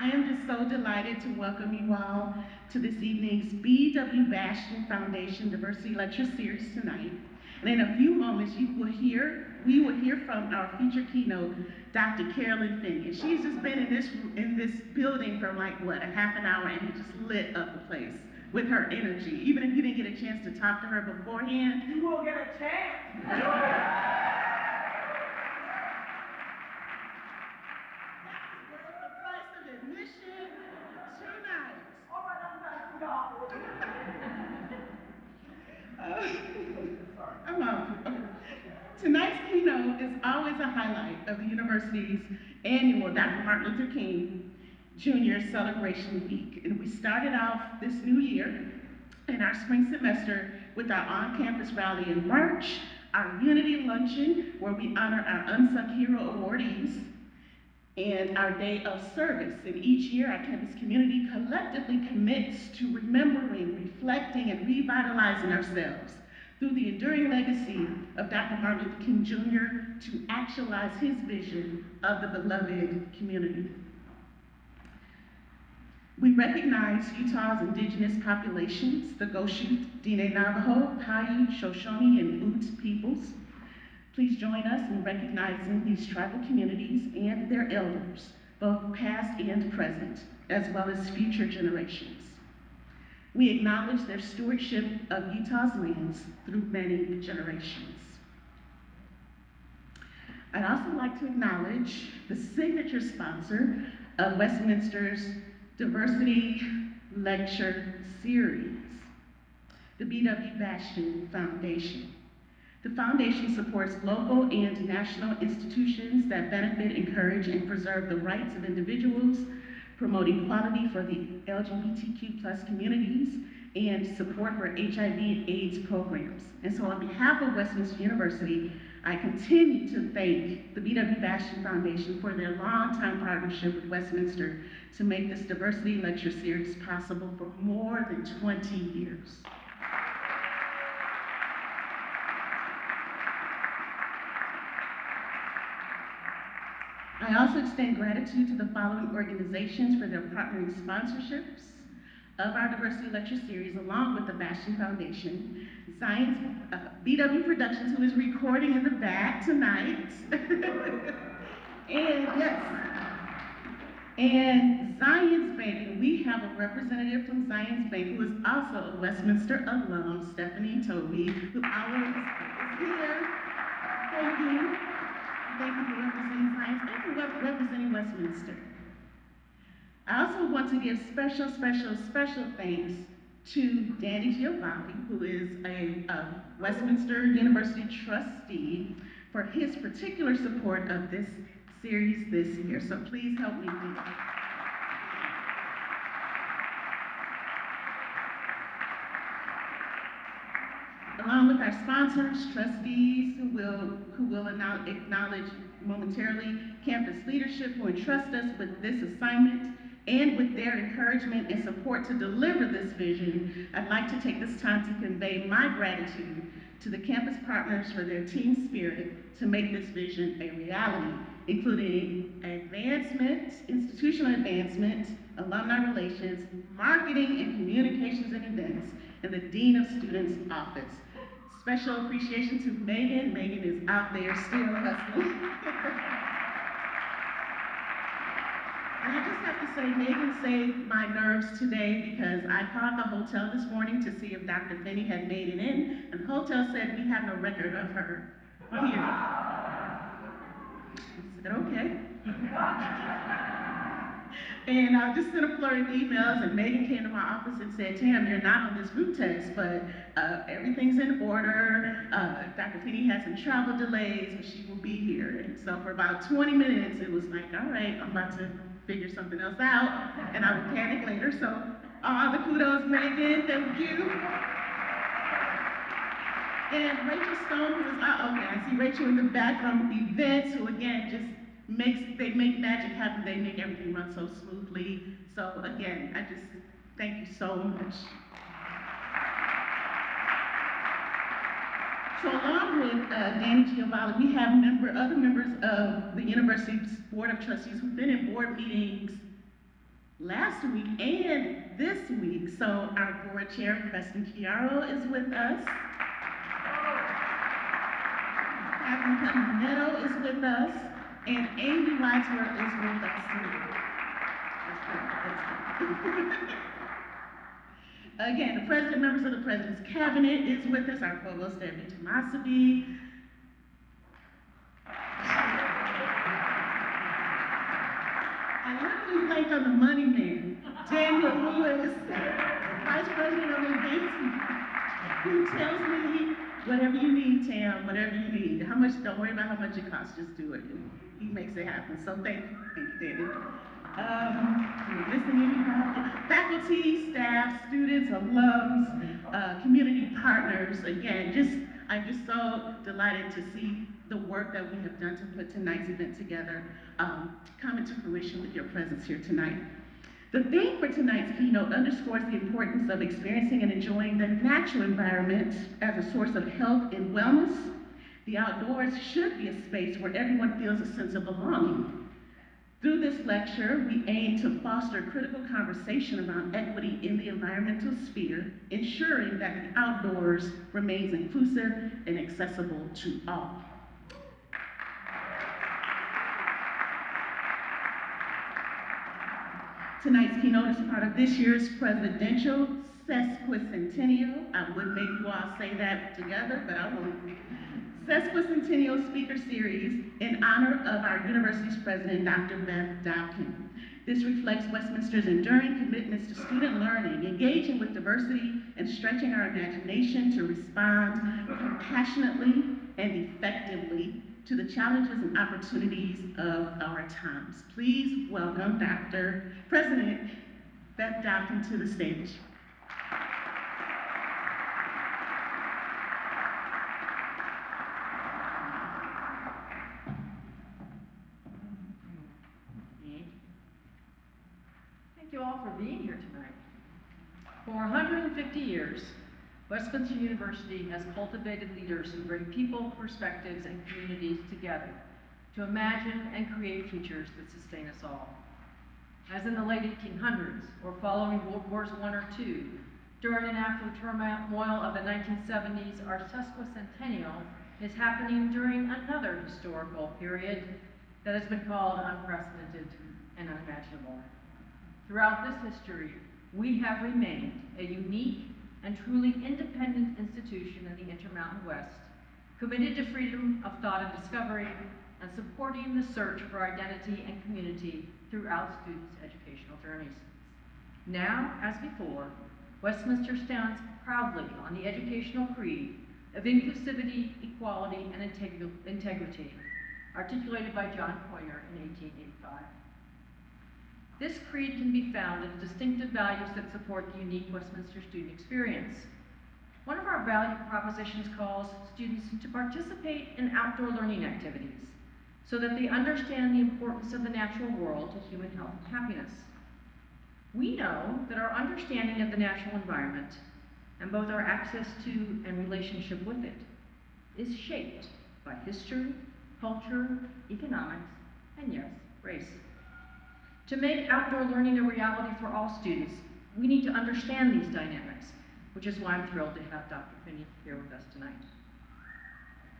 I am just so delighted to welcome you all to this evening's B.W. Bastian Foundation Diversity Lecture Series tonight. And in a few moments, we will hear from our featured keynote, Dr. Carolyn Finney. And she's just been in this building for like, what, a half an hour, and just lit up the place with her energy. Even if you didn't get a chance to talk to her beforehand, you will get a chance. Admission tonight. All right, I'm back, y'all. I'm on. Tonight's keynote is always a highlight of the university's annual Dr. Martin Luther King Jr. Celebration Week. And we started off this new year in our spring semester with our on-campus rally in March, our Unity Luncheon, where we honor our unsung hero awardees, and our day of service. And each year, our campus community collectively commits to remembering, reflecting, and revitalizing ourselves through the enduring legacy of Dr. Martin Luther King Jr. to actualize his vision of the beloved community. We recognize Utah's indigenous populations, the Goshute, Diné Navajo, Paiute, Shoshone, and Ute peoples. Please join us in recognizing these tribal communities and their elders, both past and present, as well as future generations. We acknowledge their stewardship of Utah's lands through many generations. I'd also like to acknowledge the signature sponsor of Westminster's Diversity Lecture Series, the B.W. Bastian Foundation. The foundation supports local and national institutions that benefit, encourage, and preserve the rights of individuals, promote equality for the LGBTQ+ communities, and support for HIV and AIDS programs. And so on behalf of Westminster University, I continue to thank the B.W. Bastian Foundation for their long-time partnership with Westminster to make this Diversity Lecture Series possible for more than 20 years. I also extend gratitude to the following organizations for their partnering sponsorships of our Diversity Lecture Series, along with the Bastian Foundation, BW Productions, who is recording in the back tonight, and Zions Bank. And we have a representative from Zions Bank who is also a Westminster alum, Stephanie Toby, who always is here. Thank you. Thank you for representing Science and for representing Westminster. I also want to give special thanks to Danny Giovanni, who is a Westminster University trustee, for his particular support of this series this year. So please help me thank you. Along with our sponsors, trustees who will acknowledge momentarily, campus leadership who entrust us with this assignment, and with their encouragement and support to deliver this vision, I'd like to take this time to convey my gratitude to the campus partners for their team spirit to make this vision a reality, including advancement, institutional advancement, alumni relations, marketing and communications and events, and the Dean of Students Office. Special appreciation to Megan. Megan is out there still hustling. And I just have to say, Megan saved my nerves today because I called the hotel this morning to see if Dr. Finney had made it in, and the hotel said we have no record of her here. I said, okay. And I just sent a flurry of emails, and Megan came to my office and said, Tam, you're not on this route test, but everything's in order. Dr. Finney has some travel delays, but she will be here. And so for about 20 minutes, it was like, all right, I'm about to figure something else out, and I will panic later. So all the kudos, Megan, thank you. And Rachel Stone, who is, okay, I see Rachel in the back from events, who again just they make magic happen, they make everything run so smoothly. So again, I just thank you so much. So along with Danny Giovanni, we have other members of the university's Board of Trustees who've been in board meetings last week and this week. So our board chair, Preston Chiaro, is with us. Catherine Netto is with us. And Amy Wadsworth is with us too. That's good. Again, the president, members of the president's cabinet is with us, our provost, Debbie Tomasabi. I literally blanked on the money man, Daniel Lewis, vice president of engagement, who tells me, whatever you need, Tam, whatever you need. How much, don't worry about how much it costs, just do it. He makes it happen, so thank you, David. Faculty, staff, students, alums, community partners, again, I'm just so delighted to see the work that we have done to put tonight's event together come into fruition with your presence here tonight. The theme for tonight's keynote underscores the importance of experiencing and enjoying the natural environment as a source of health and wellness. The outdoors should be a space where everyone feels a sense of belonging. Through this lecture, we aim to foster critical conversation around equity in the environmental sphere, ensuring that the outdoors remains inclusive and accessible to all. Tonight's keynote is part of this year's presidential sesquicentennial. I would make you all say that together, but I won't. Sesquicentennial Speaker Series in honor of our university's president, Dr. Beth Dowkin. This reflects Westminster's enduring commitments to student learning, engaging with diversity, and stretching our imagination to respond compassionately and effectively to the challenges and opportunities of our times. Please welcome Dr. President Beth Dowkin to the stage. Thank you all for being here tonight. For 150 years, Westminster University has cultivated leaders who bring people, perspectives, and communities together to imagine and create futures that sustain us all. As in the late 1800s, or following World Wars I or II, during and after the turmoil of the 1970s, our sesquicentennial is happening during another historical period that has been called unprecedented and unimaginable. Throughout this history, we have remained a unique and truly independent institution in the Intermountain West, committed to freedom of thought and discovery, and supporting the search for identity and community throughout students' educational journeys. Now, as before, Westminster stands proudly on the educational creed of inclusivity, equality, and integrity, articulated by John Poynter in 1885. This creed can be found in the distinctive values that support the unique Westminster student experience. One of our value propositions calls students to participate in outdoor learning activities so that they understand the importance of the natural world to human health and happiness. We know that our understanding of the natural environment and both our access to and relationship with it is shaped by history, culture, economics, and yes, race. To make outdoor learning a reality for all students, we need to understand these dynamics, which is why I'm thrilled to have Dr. Finney here with us tonight.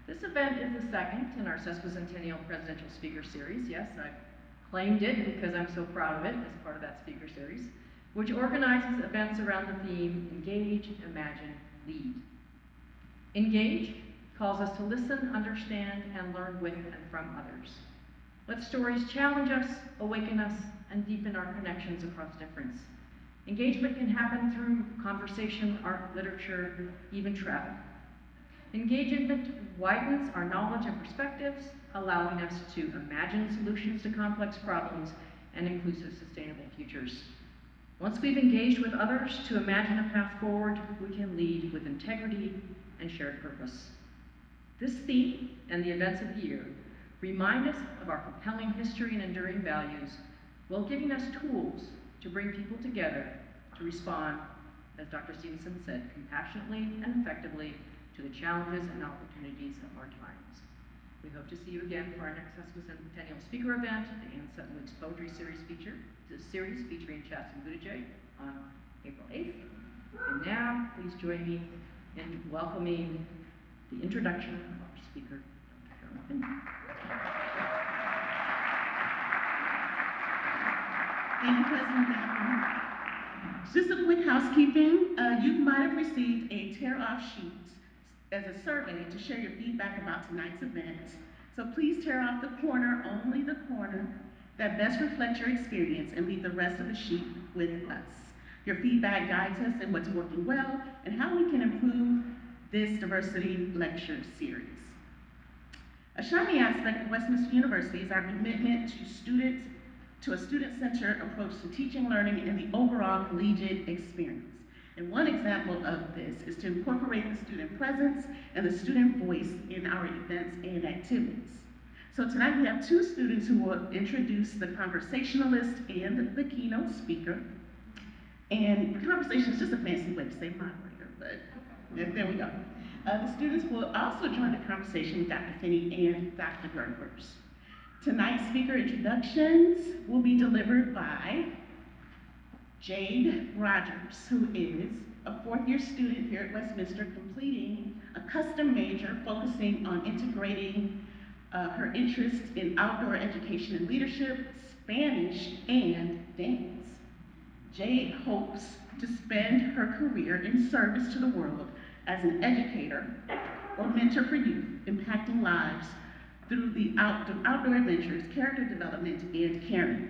This event is the second in our sesquicentennial presidential speaker series. Yes, I claimed it because I'm so proud of it as part of that speaker series, which organizes events around the theme, Engage, Imagine, Lead. Engage calls us to listen, understand, and learn with and from others. Let stories challenge us, awaken us, and deepen our connections across difference. Engagement can happen through conversation, art, literature, even travel. Engagement widens our knowledge and perspectives, allowing us to imagine solutions to complex problems and inclusive, sustainable futures. Once we've engaged with others to imagine a path forward, we can lead with integrity and shared purpose. This theme and the events of the year remind us of our compelling history and enduring values, while giving us tools to bring people together to respond, as Dr. Stevenson said, compassionately and effectively to the challenges and opportunities of our times. We hope to see you again for our next sesquicentennial speaker event, the Anne Sutton Weeks Poetry Series featuring Chasten Buttigieg on April 8th. And now, please join me in welcoming the introduction of our speaker, Dr. Carolyn Finney. Thank you, President Batten. Just a quick housekeeping. You might have received a tear-off sheet as a survey to share your feedback about tonight's event. So please tear off the corner, only the corner, that best reflects your experience, and leave the rest of the sheet with us. Your feedback guides us in what's working well and how we can improve this diversity lecture series. A shining aspect of Westminster University is our commitment to a student-centered approach to teaching, learning, and the overall collegiate experience. And one example of this is to incorporate the student presence and the student voice in our events and activities. So tonight we have two students who will introduce the conversationalist and the keynote speaker. And conversation is just a fancy way to say moderator, but there we go. The students will also join the conversation with Dr. Finney and Dr. Gerbers. Tonight's speaker introductions will be delivered by Jade Rogers, who is a fourth-year student here at Westminster, completing a custom major focusing on integrating her interests in outdoor education and leadership, Spanish, and dance. Jade hopes to spend her career in service to the world as an educator or mentor for youth, impacting lives through outdoor adventures, character development, and caring.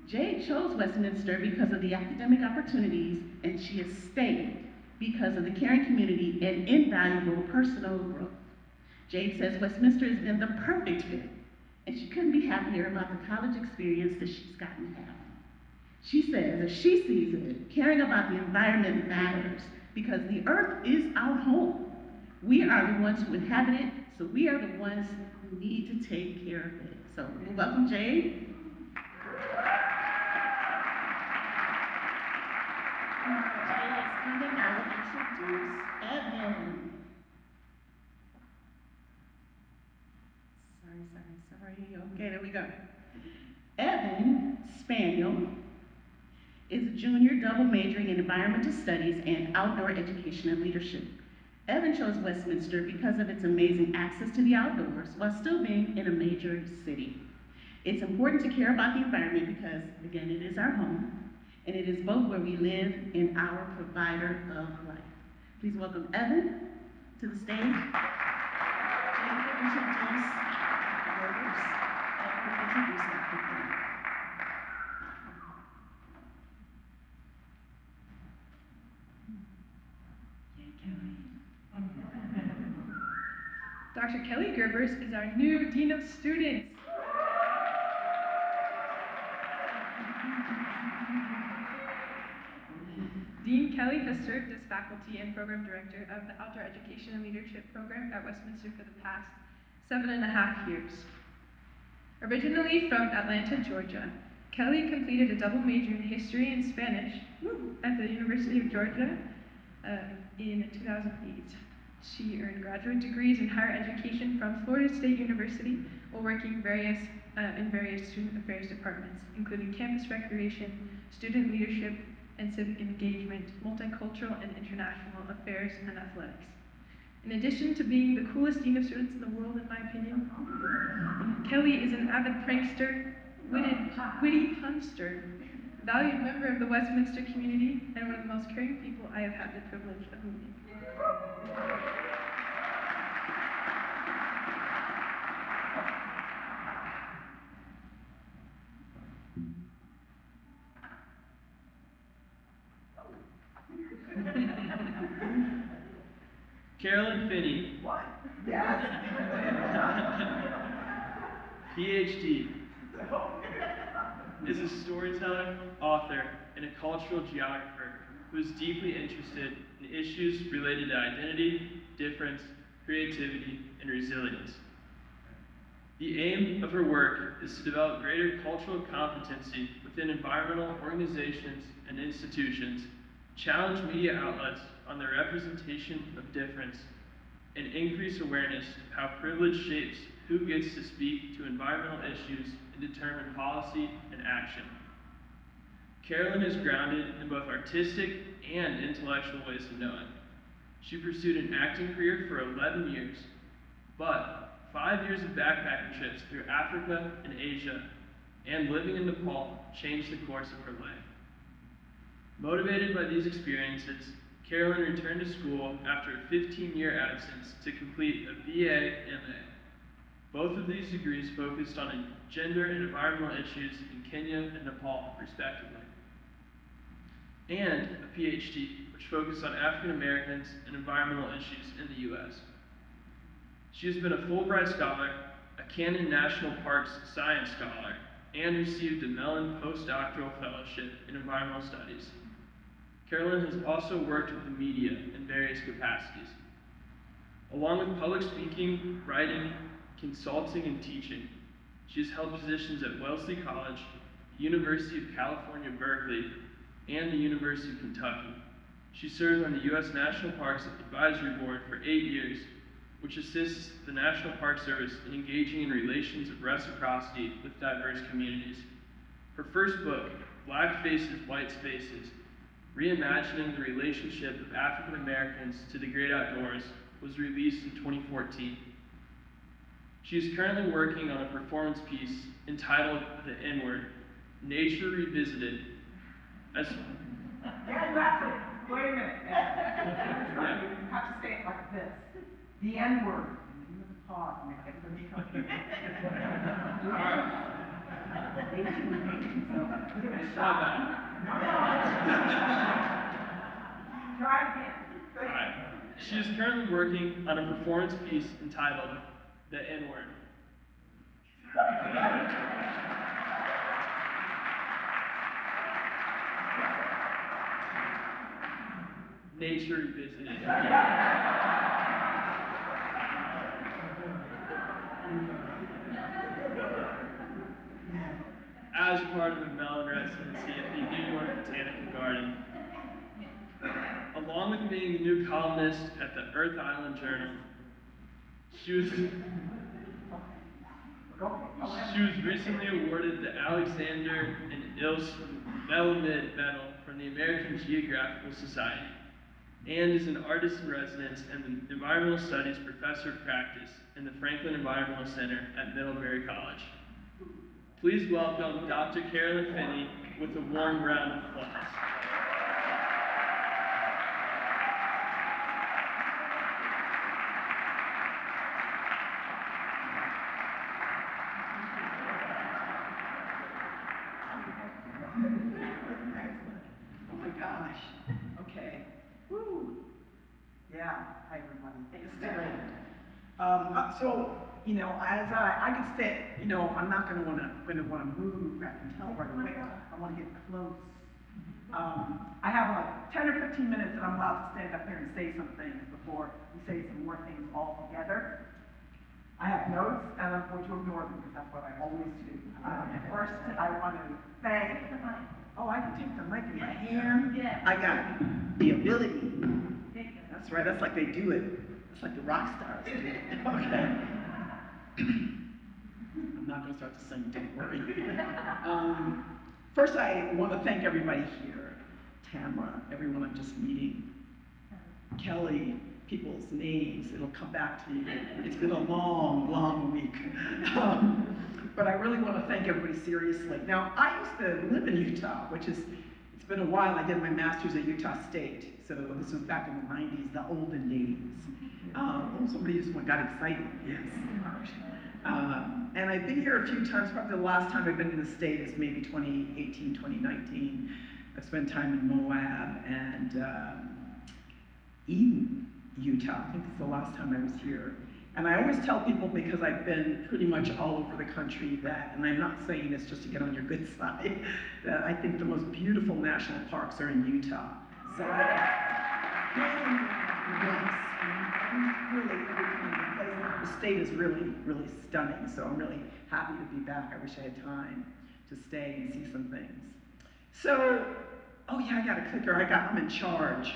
Jade chose Westminster because of the academic opportunities, and she has stayed because of the caring community and invaluable personal growth. Jade says Westminster has been the perfect fit, and she couldn't be happier about the college experience that she's gotten to have. She says, as she sees it, caring about the environment matters because the earth is our home. We are the ones who inhabit it, so we are the ones who need to take care of it. So welcome, Jade. Jade is coming. I will introduce Evan. Sorry. Okay, there we go. Evan Spaniel is a junior double majoring in environmental studies and outdoor education and leadership. Evan chose Westminster because of its amazing access to the outdoors while still being in a major city. It's important to care about the environment because, again, it is our home, and it is both where we live and our provider of life. Please welcome Evan to the stage. Jane will introduce the workers and will introduce Dr. Finney. Dr. Kelly Gerbers is our new Dean of Students. Dean Kelly has served as faculty and program director of the Outdoor Education and Leadership program at Westminster for the past 7.5 years. Originally from Atlanta, Georgia, Kelly completed a double major in history and Spanish at the University of Georgia in 2008. She earned graduate degrees in higher education from Florida State University while working in various student affairs departments, including campus recreation, student leadership and civic engagement, multicultural and international affairs, and athletics. In addition to being the coolest dean of students in the world, in my opinion, Kelly is an avid prankster, witty punster, valued member of the Westminster community, and one of the most caring people I have had the privilege of meeting. Carolyn Finney. What? Yes. PhD. Is a storyteller, author, and a cultural geographer who is deeply interested in issues related to identity, difference, creativity, and resilience. The aim of her work is to develop greater cultural competency within environmental organizations and institutions, challenge media outlets on their representation of difference, and increase awareness of how privilege shapes who gets to speak to environmental issues and determine policy and action. Carolyn is grounded in both artistic and intellectual ways of knowing. She pursued an acting career for 11 years, but 5 years of backpacking trips through Africa and Asia and living in Nepal changed the course of her life. Motivated by these experiences, Carolyn returned to school after a 15-year absence to complete a BA MA. Both of these degrees focused on gender and environmental issues in Kenya and Nepal, respectively, and a PhD, which focused on African Americans and environmental issues in the U.S. She has been a Fulbright Scholar, a Cannon National Parks Science Scholar, and received a Mellon Postdoctoral Fellowship in Environmental Studies. Carolyn has also worked with the media in various capacities. Along with public speaking, writing, consulting, and teaching, she has held positions at Wellesley College, the University of California, Berkeley, and the University of Kentucky. She served on the U.S. National Parks Advisory Board for 8 years, which assists the National Park Service in engaging in relations of reciprocity with diverse communities. Her first book, Black Faces, White Spaces, Reimagining the Relationship of African Americans to the Great Outdoors, was released in 2014. She is currently working on a performance piece entitled The N-Word, Nature Revisited, as Yeah, you have to, wait a minute. You have to say it like this. The N-word. Pause, make it All right. Give it a shot. Try again. All right. She is currently working on a performance piece entitled The N-Word. Nature Revisited. As part of the Mellon residency at the New York Botanical Garden, along with being the new columnist at the Earth Island Journal, she was recently awarded the Alexander and Ilse Melamed Medal from the American Geographical Society, and is an artist in residence and the Environmental Studies Professor of Practice in the Franklin Environmental Center at Middlebury College. Please welcome Dr. Carolyn Finney with a warm round of applause. Oh my gosh. Okay. Woo. Yeah. Hi everybody. It's great. So as I could sit, I'm not gonna wanna move. I can tell right away. I want to get close. I have like 10 or 15 minutes that I'm allowed to stand up here and say some things before we say some more things all together. I have notes, and I'm going to ignore them because that's what I always do. First, I want to thank. Oh, I can take the mic in my hand. Yeah. I got the ability. That's right. That's like they do it. It's like the rock stars do it. Okay. I'm not going to start to sing. Don't worry. First, I want to thank everybody here. Tamara, everyone I'm just meeting. Kelly, people's names. It'll come back to me. It's been a long, long week. But I really want to thank everybody seriously. Now, I used to live in Utah, it's been a while. I did my master's at Utah State. So this was back in the 90s, the olden days. Somebody just got excited. Yes. And I've been here a few times. Probably the last time I've been in the state is maybe 2018, 2019. I've spent time in Moab and Eden, Utah. I think it's the last time I was here. And I always tell people, because I've been pretty much all over the country, that, and I'm not saying this just to get on your good side, that I think the most beautiful national parks are in Utah. So the state is really, really stunning. So I'm really happy to be back. I wish I had time to stay and see some things. So, oh yeah, I got a clicker. I'm in charge.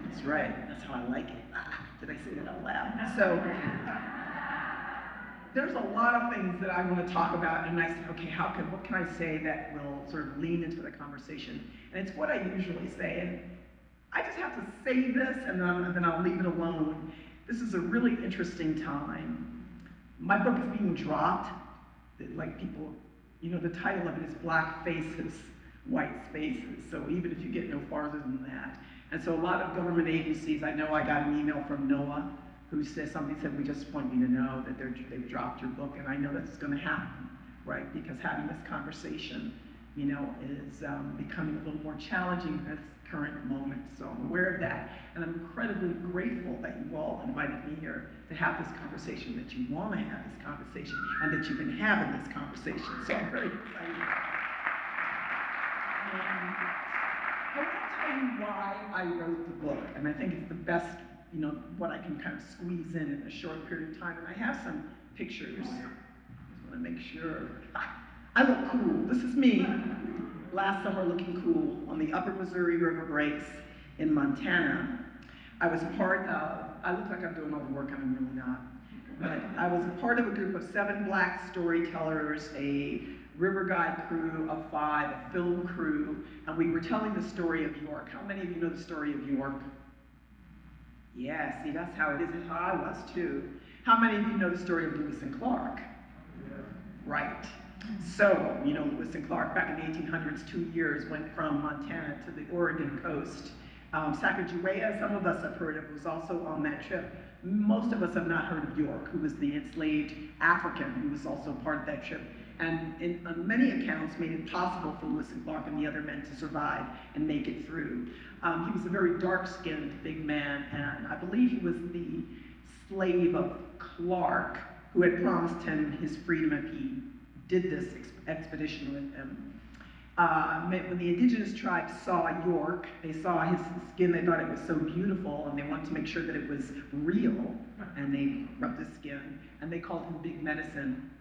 That's right. That's how I like it. Did I say that out loud? So, there's a lot of things that I want to talk about, and I said, okay, what can I say that will sort of lean into the conversation? And it's what I usually say, and I just have to say this, and then I'll leave it alone. This is a really interesting time. My book is being dropped. Like people, the title of it is Black Faces, White Spaces. So even if you get no farther than that. And so a lot of government agencies, I know I got an email from NOAA who said, somebody said, we just want you to know that they've dropped your book. And I know that's going to happen, right? Because having this conversation, is becoming a little more challenging at this current moment. So I'm aware of that. And I'm incredibly grateful that you all invited me here to have this conversation, that you want to have this conversation, and that you've been having this conversation. So I'm very excited. I want to tell you why I wrote the book, and I think it's the best, what I can kind of squeeze in a short period of time. And I have some pictures. Just want to make sure. I look cool. This is me last summer looking cool on the upper Missouri River breaks in Montana. I was part of, I look like I'm doing all the work, and I'm really not. But I was a part of a group of 7 Black storytellers, a river guide crew of 5, a film crew, and we were telling the story of York. How many of you know the story of York? Yeah, see, that's how it is. That's how I was too. How many of you know the story of Lewis and Clark? Right. So, Lewis and Clark back in the 1800s, 2 years, went from Montana to the Oregon coast. Sacagawea, some of us have heard of, was also on that trip. Most of us have not heard of York, who was the enslaved African who was also part of that trip. And on many accounts made it possible for Lewis and Clark and the other men to survive and make it through. He was a very dark-skinned big man, and I believe he was the slave of Clark, who had promised him his freedom if he did this expedition with him. When the indigenous tribes saw York, they saw his skin, they thought it was so beautiful, and they wanted to make sure that it was real, and they rubbed his skin, and they called him Big Medicine.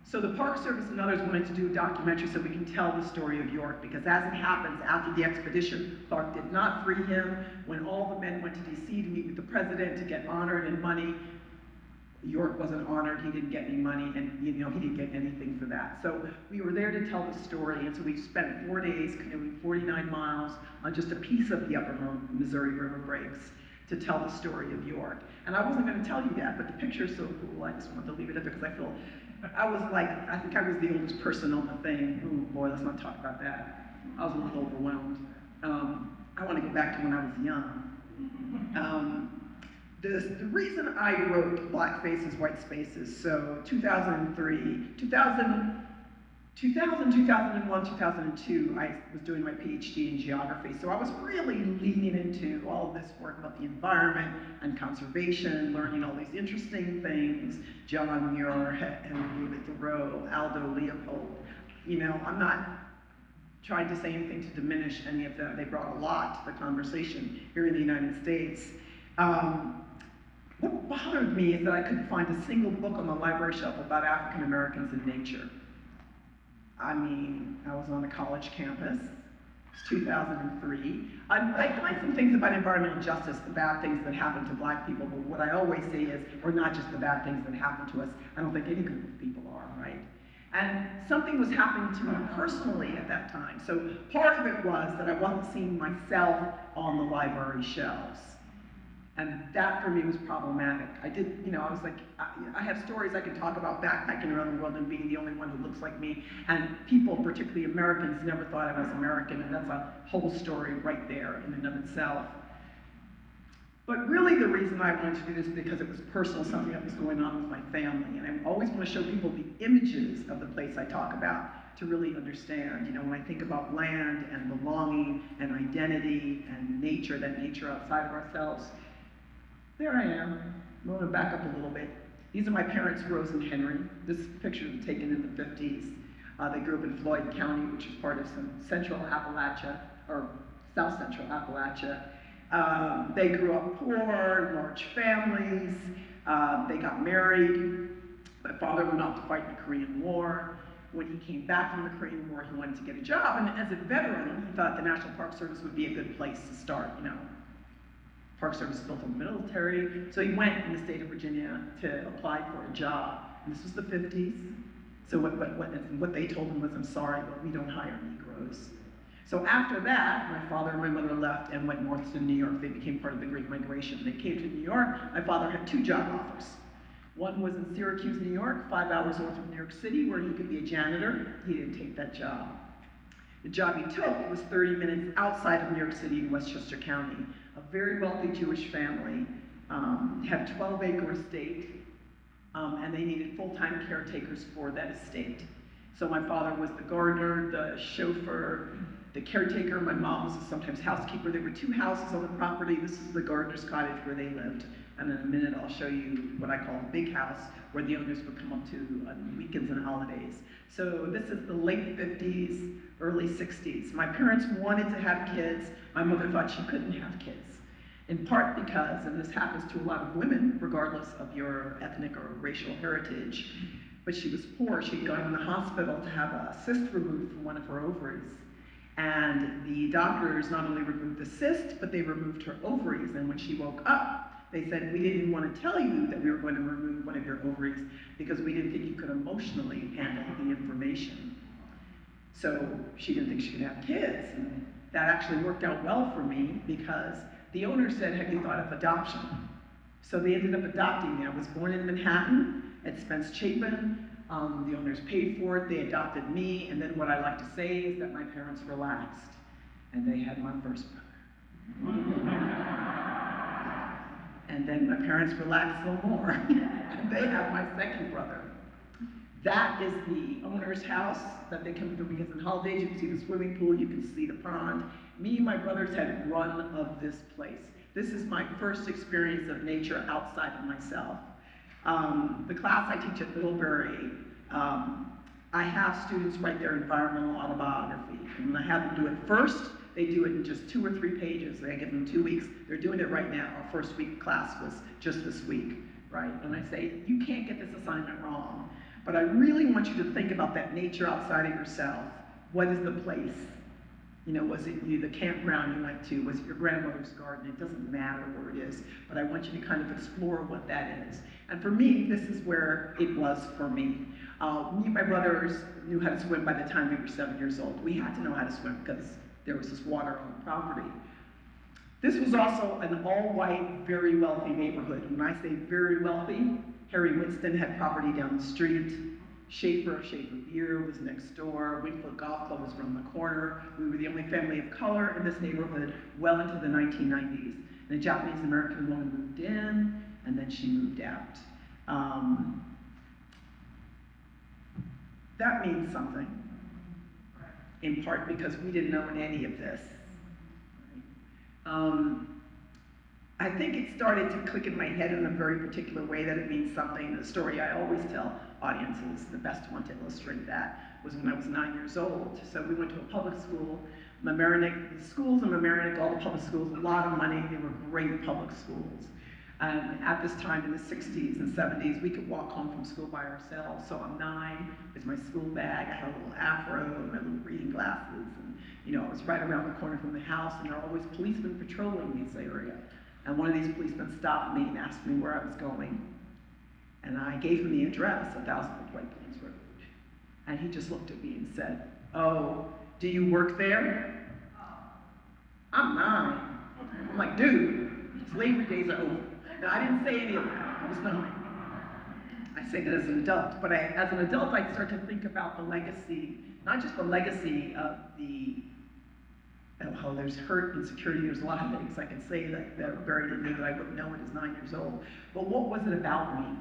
So the Park Service and others wanted to do a documentary so we can tell the story of York, because as it happens, after the expedition, Clark did not free him. When all the men went to DC to meet with the president to get honored and money, York wasn't honored, he didn't get any money, and he didn't get anything for that. So we were there to tell the story, and so we spent 4 days canoeing 49 miles on just a piece of the upper Missouri River breaks to tell the story of York. And I wasn't going to tell you that, but the picture's so cool, I just wanted to leave it up because I think I was the oldest person on the thing. Oh boy, let's not talk about that. I was a little overwhelmed. I want to go back to when I was young. The reason I wrote Black Faces, White Spaces, so 2001, 2002, I was doing my PhD in geography, so I was really leaning into all of this work about the environment and conservation, learning all these interesting things, John Muir, Henry Thoreau, Aldo Leopold. I'm not trying to say anything to diminish any of them. They brought a lot to the conversation here in the United States. What bothered me is that I couldn't find a single book on the library shelf about African Americans in nature. I mean, I was on a college campus. It's 2003. I find some things about environmental justice, the bad things that happen to Black people, but what I always say is, we're not just the bad things that happen to us. I don't think any group of people are, right? And something was happening to me personally at that time. So part of it was that I wasn't seeing myself on the library shelves. And that for me was problematic. I was like, I have stories I can talk about backpacking around the world and being the only one who looks like me. And people, particularly Americans, never thought I was American, and that's a whole story right there in and of itself. But really the reason I wanted to do this is because it was personal, something that was going on with my family. And I always want to show people the images of the place I talk about to really understand. When I think about land and belonging and identity and nature, that nature outside of ourselves, there I am. I'm going to back up a little bit. These are my parents, Rose and Henry. This picture was taken in the 50s. They grew up in Floyd County, which is part of some central Appalachia, or south central Appalachia. They grew up poor, large families. They got married. My father went off to fight in the Korean War. When he came back from the Korean War, he wanted to get a job. And as a veteran, he thought the National Park Service would be a good place to start, Park Service built on the military. So he went in the state of Virginia to apply for a job. This was the 50s. So what they told him was, I'm sorry, but we don't hire Negroes. So after that, my father and my mother left and went north to New York. They became part of the Great Migration. They came to New York. My father had 2 job offers. One was in Syracuse, New York, 5 hours north of New York City, where he could be a janitor. He didn't take that job. The job he took was 30 minutes outside of New York City in Westchester County. A very wealthy Jewish family, had a 12-acre estate, and they needed full-time caretakers for that estate. So my father was the gardener, the chauffeur, the caretaker. My mom was sometimes housekeeper. There were 2 houses on the property. This is the gardener's cottage where they lived. And in a minute, I'll show you what I call the big house, where the owners would come up to on weekends and holidays. So this is the late 50s, early 60s. My parents wanted to have kids. My mother thought she couldn't have kids. In part because, and this happens to a lot of women, regardless of your ethnic or racial heritage, but she was poor. She'd gone in the hospital to have a cyst removed from one of her ovaries. And the doctors not only removed the cyst, but they removed her ovaries. And when she woke up, they said, we didn't want to tell you that we were going to remove one of your ovaries because we didn't think you could emotionally handle the information. So she didn't think she could have kids. And that actually worked out well for me because the owner said, have you thought of adoption? So they ended up adopting me. I was born in Manhattan at Spence Chapin. The owners paid for it, they adopted me, and then what I like to say is that my parents relaxed, and they had my first brother. And then my parents relaxed a little more, and they have my second brother. That is the owner's house that they come to weekends and holidays. You can see the swimming pool, you can see the pond. Me and my brothers had run of this place. This is my first experience of nature outside of myself. The class I teach at Middlebury, I have students write their environmental autobiography. And when I have them do it first, they do it in just 2 or 3 pages. I give them 2 weeks. They're doing it right now. Our first week of class was just this week, right? And I say, you can't get this assignment wrong. But I really want you to think about that nature outside of yourself. What is the place? You know, was it the campground you went to? Was it your grandmother's garden? It doesn't matter where it is, but I want you to kind of explore what that is. And for me, this is where it was for me. Me and my brothers knew how to swim by the time we were 7 years old. We had to know how to swim because there was this water on the property. This was also an all-white, very wealthy neighborhood. When I say very wealthy, Harry Winston had property down the street. Schaefer Beer was next door. Wingfoot Golf Club was around the corner. We were the only family of color in this neighborhood well into the 1990s. And a Japanese American woman moved in, and then she moved out. That means something, in part because we didn't know any of this. I think it started to click in my head in a very particular way that it means something. The story I always tell audiences, the best one to illustrate that, was when I was 9 years old. So we went to a public school. Mamaroneck, the schools in Mamaroneck, all the public schools, a lot of money. They were great public schools. At this time in the 60s and 70s, we could walk home from school by ourselves. So I'm 9, with my school bag, I had a little afro and my little reading glasses. And, you know, I was right around the corner from the house, and there were always policemen patrolling this area. And one of these policemen stopped me and asked me where I was going. And I gave him the address, 1000 White Plains Road. And he just looked at me and said, oh, do you work there? I'm 9. I'm like, dude, slavery days are over. Now, I didn't say any of that. I was 9. I say that as an adult. But as an adult, I start to think about the legacy, not just the legacy of how there's hurt, insecurity, there's a lot of things I can say that are buried in me that I wouldn't know at 9 years old. But what was it about me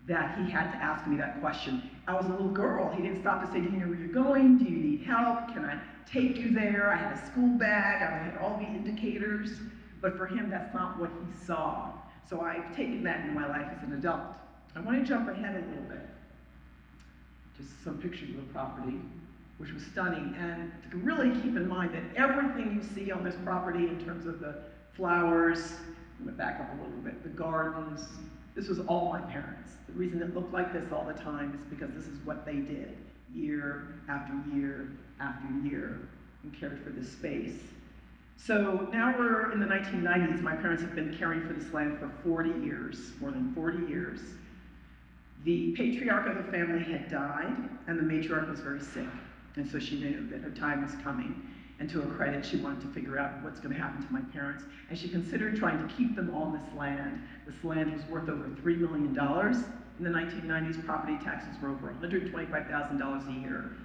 that he had to ask me that question? I was a little girl. He didn't stop to say, do you know where you're going? Do you need help? Can I take you there? I had a school bag. I had all the indicators. But for him, that's not what he saw. So I've taken that into my life as an adult. I want to jump ahead a little bit. Just some pictures of the property, which was stunning. And to really keep in mind that everything you see on this property in terms of the flowers, I'm going to back up a little bit, the gardens, this was all my parents. The reason it looked like this all the time is because this is what they did year after year after year and cared for this space. So now we're in the 1990s. My parents have been caring for this land for 40 years, more than 40 years. The patriarch of the family had died, and the matriarch was very sick. And so she knew that her time was coming. And to her credit, she wanted to figure out what's going to happen to my parents. And she considered trying to keep them on this land. This land was worth over $3 million. In the 1990s, property taxes were over $125,000 a year.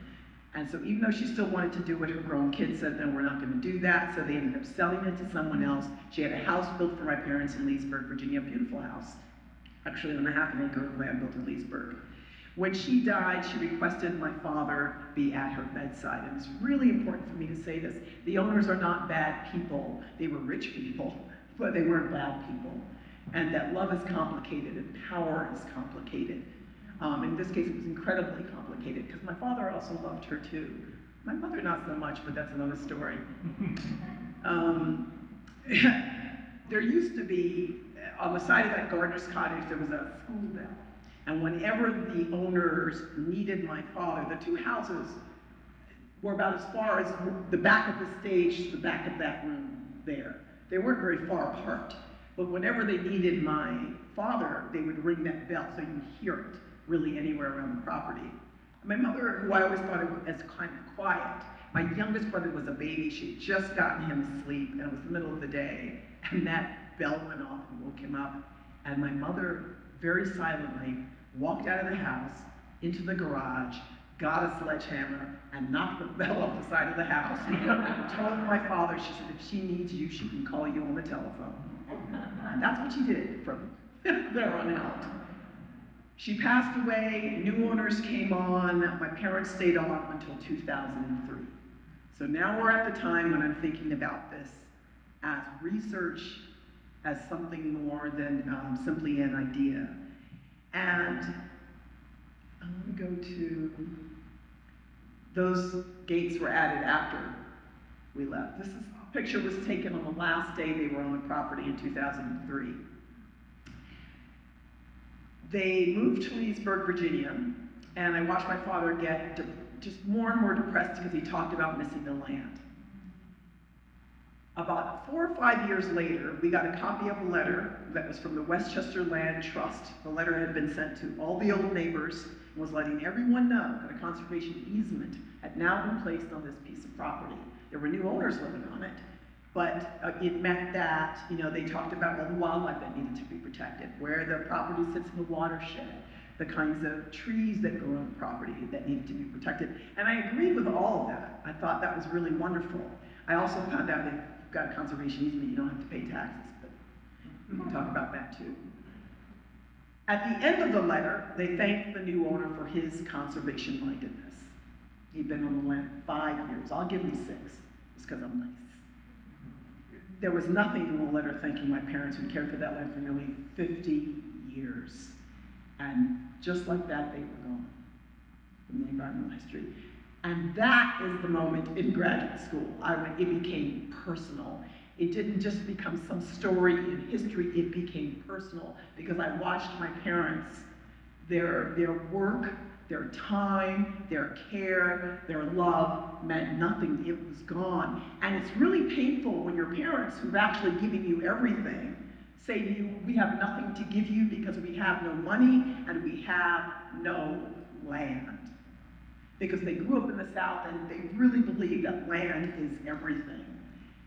And so even though she still wanted to do what her grown kids said, no, we're not going to do that, so they ended up selling it to someone else. She had a house built for my parents in Leesburg, Virginia, a beautiful house. Actually on a half an acre of land built in Leesburg. When she died, she requested my father be at her bedside. And it's really important for me to say this. The owners are not bad people. They were rich people, but they weren't bad people. And that love is complicated and power is complicated. In this case, it was incredibly complicated because my father also loved her too. My mother not so much, but that's another story. There used to be, on the side of that gardener's cottage, there was a school bell. And whenever the owners needed my father, the two houses were about as far as the back of the stage to the back of that room there. They weren't very far apart. But whenever they needed my father, they would ring that bell so you'd hear it really anywhere around the property. My mother, who I always thought of as kind of quiet, my youngest brother was a baby. She had just gotten him asleep, and it was the middle of the day, and that bell went off and woke him up. And my mother, very silently, walked out of the house, into the garage, got a sledgehammer, and knocked the bell off the side of the house, and told my father, she said, if she needs you, she can call you on the telephone. And that's what she did from there on out. She passed away, new owners came on, my parents stayed on until 2003. So now we're at the time when I'm thinking about this as research, as something more than simply an idea. And I'm going to go to, those gates were added after we left. This picture was taken on the last day they were on the property in 2003. They moved to Leesburg, Virginia, and I watched my father get just more and more depressed because he talked about missing the land. About 4 or 5 years later, we got a copy of a letter that was from the Westchester Land Trust. The letter had been sent to all the old neighbors and was letting everyone know that a conservation easement had now been placed on this piece of property. There were new owners living on it, but it meant that, they talked about all the wildlife that needed to be protected, where the property sits in the watershed, the kinds of trees that grow on the property that needed to be protected. And I agreed with all of that. I thought that was really wonderful. I also found out that if you've got a conservation easement, you don't have to pay taxes, but we can talk about that too. At the end of the letter, they thanked the new owner for his conservation-mindedness. He'd been on the land 5 years. I'll give him 6, just because I'm nice. There was nothing in the letter thanking my parents who cared for that land for nearly 50 years. And just like that, they were gone from the environmental history. And that is the moment in graduate school it became personal. It didn't just become some story in history, it became personal because I watched my parents, their work, their time, their care, their love meant nothing. It was gone. And it's really painful when your parents, who've actually given you everything, say to you, we have nothing to give you because we have no money and we have no land. Because they grew up in the South and they really believe that land is everything.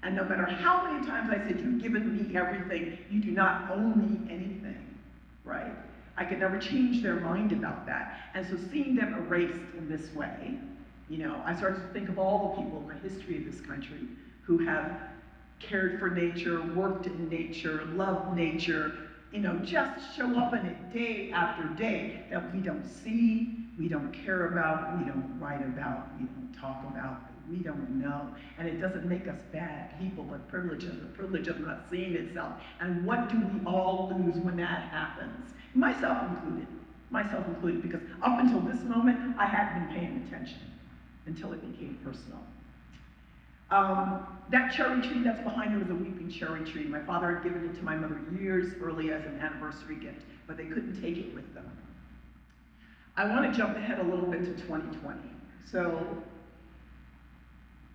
And no matter how many times I said, you've given me everything, you do not owe me anything, right? I could never change their mind about that. And so seeing them erased in this way, I started to think of all the people in the history of this country who have cared for nature, worked in nature, loved nature, just show up in it day after day that we don't see, we don't care about, we don't write about, we don't talk about, we don't know. And it doesn't make us bad people, but the privilege of not seeing itself. And what do we all lose when that happens? Myself included, because up until this moment, I hadn't been paying attention until it became personal. That cherry tree that's behind me was a weeping cherry tree. My father had given it to my mother years early as an anniversary gift, but they couldn't take it with them. I want to jump ahead a little bit to 2020. So,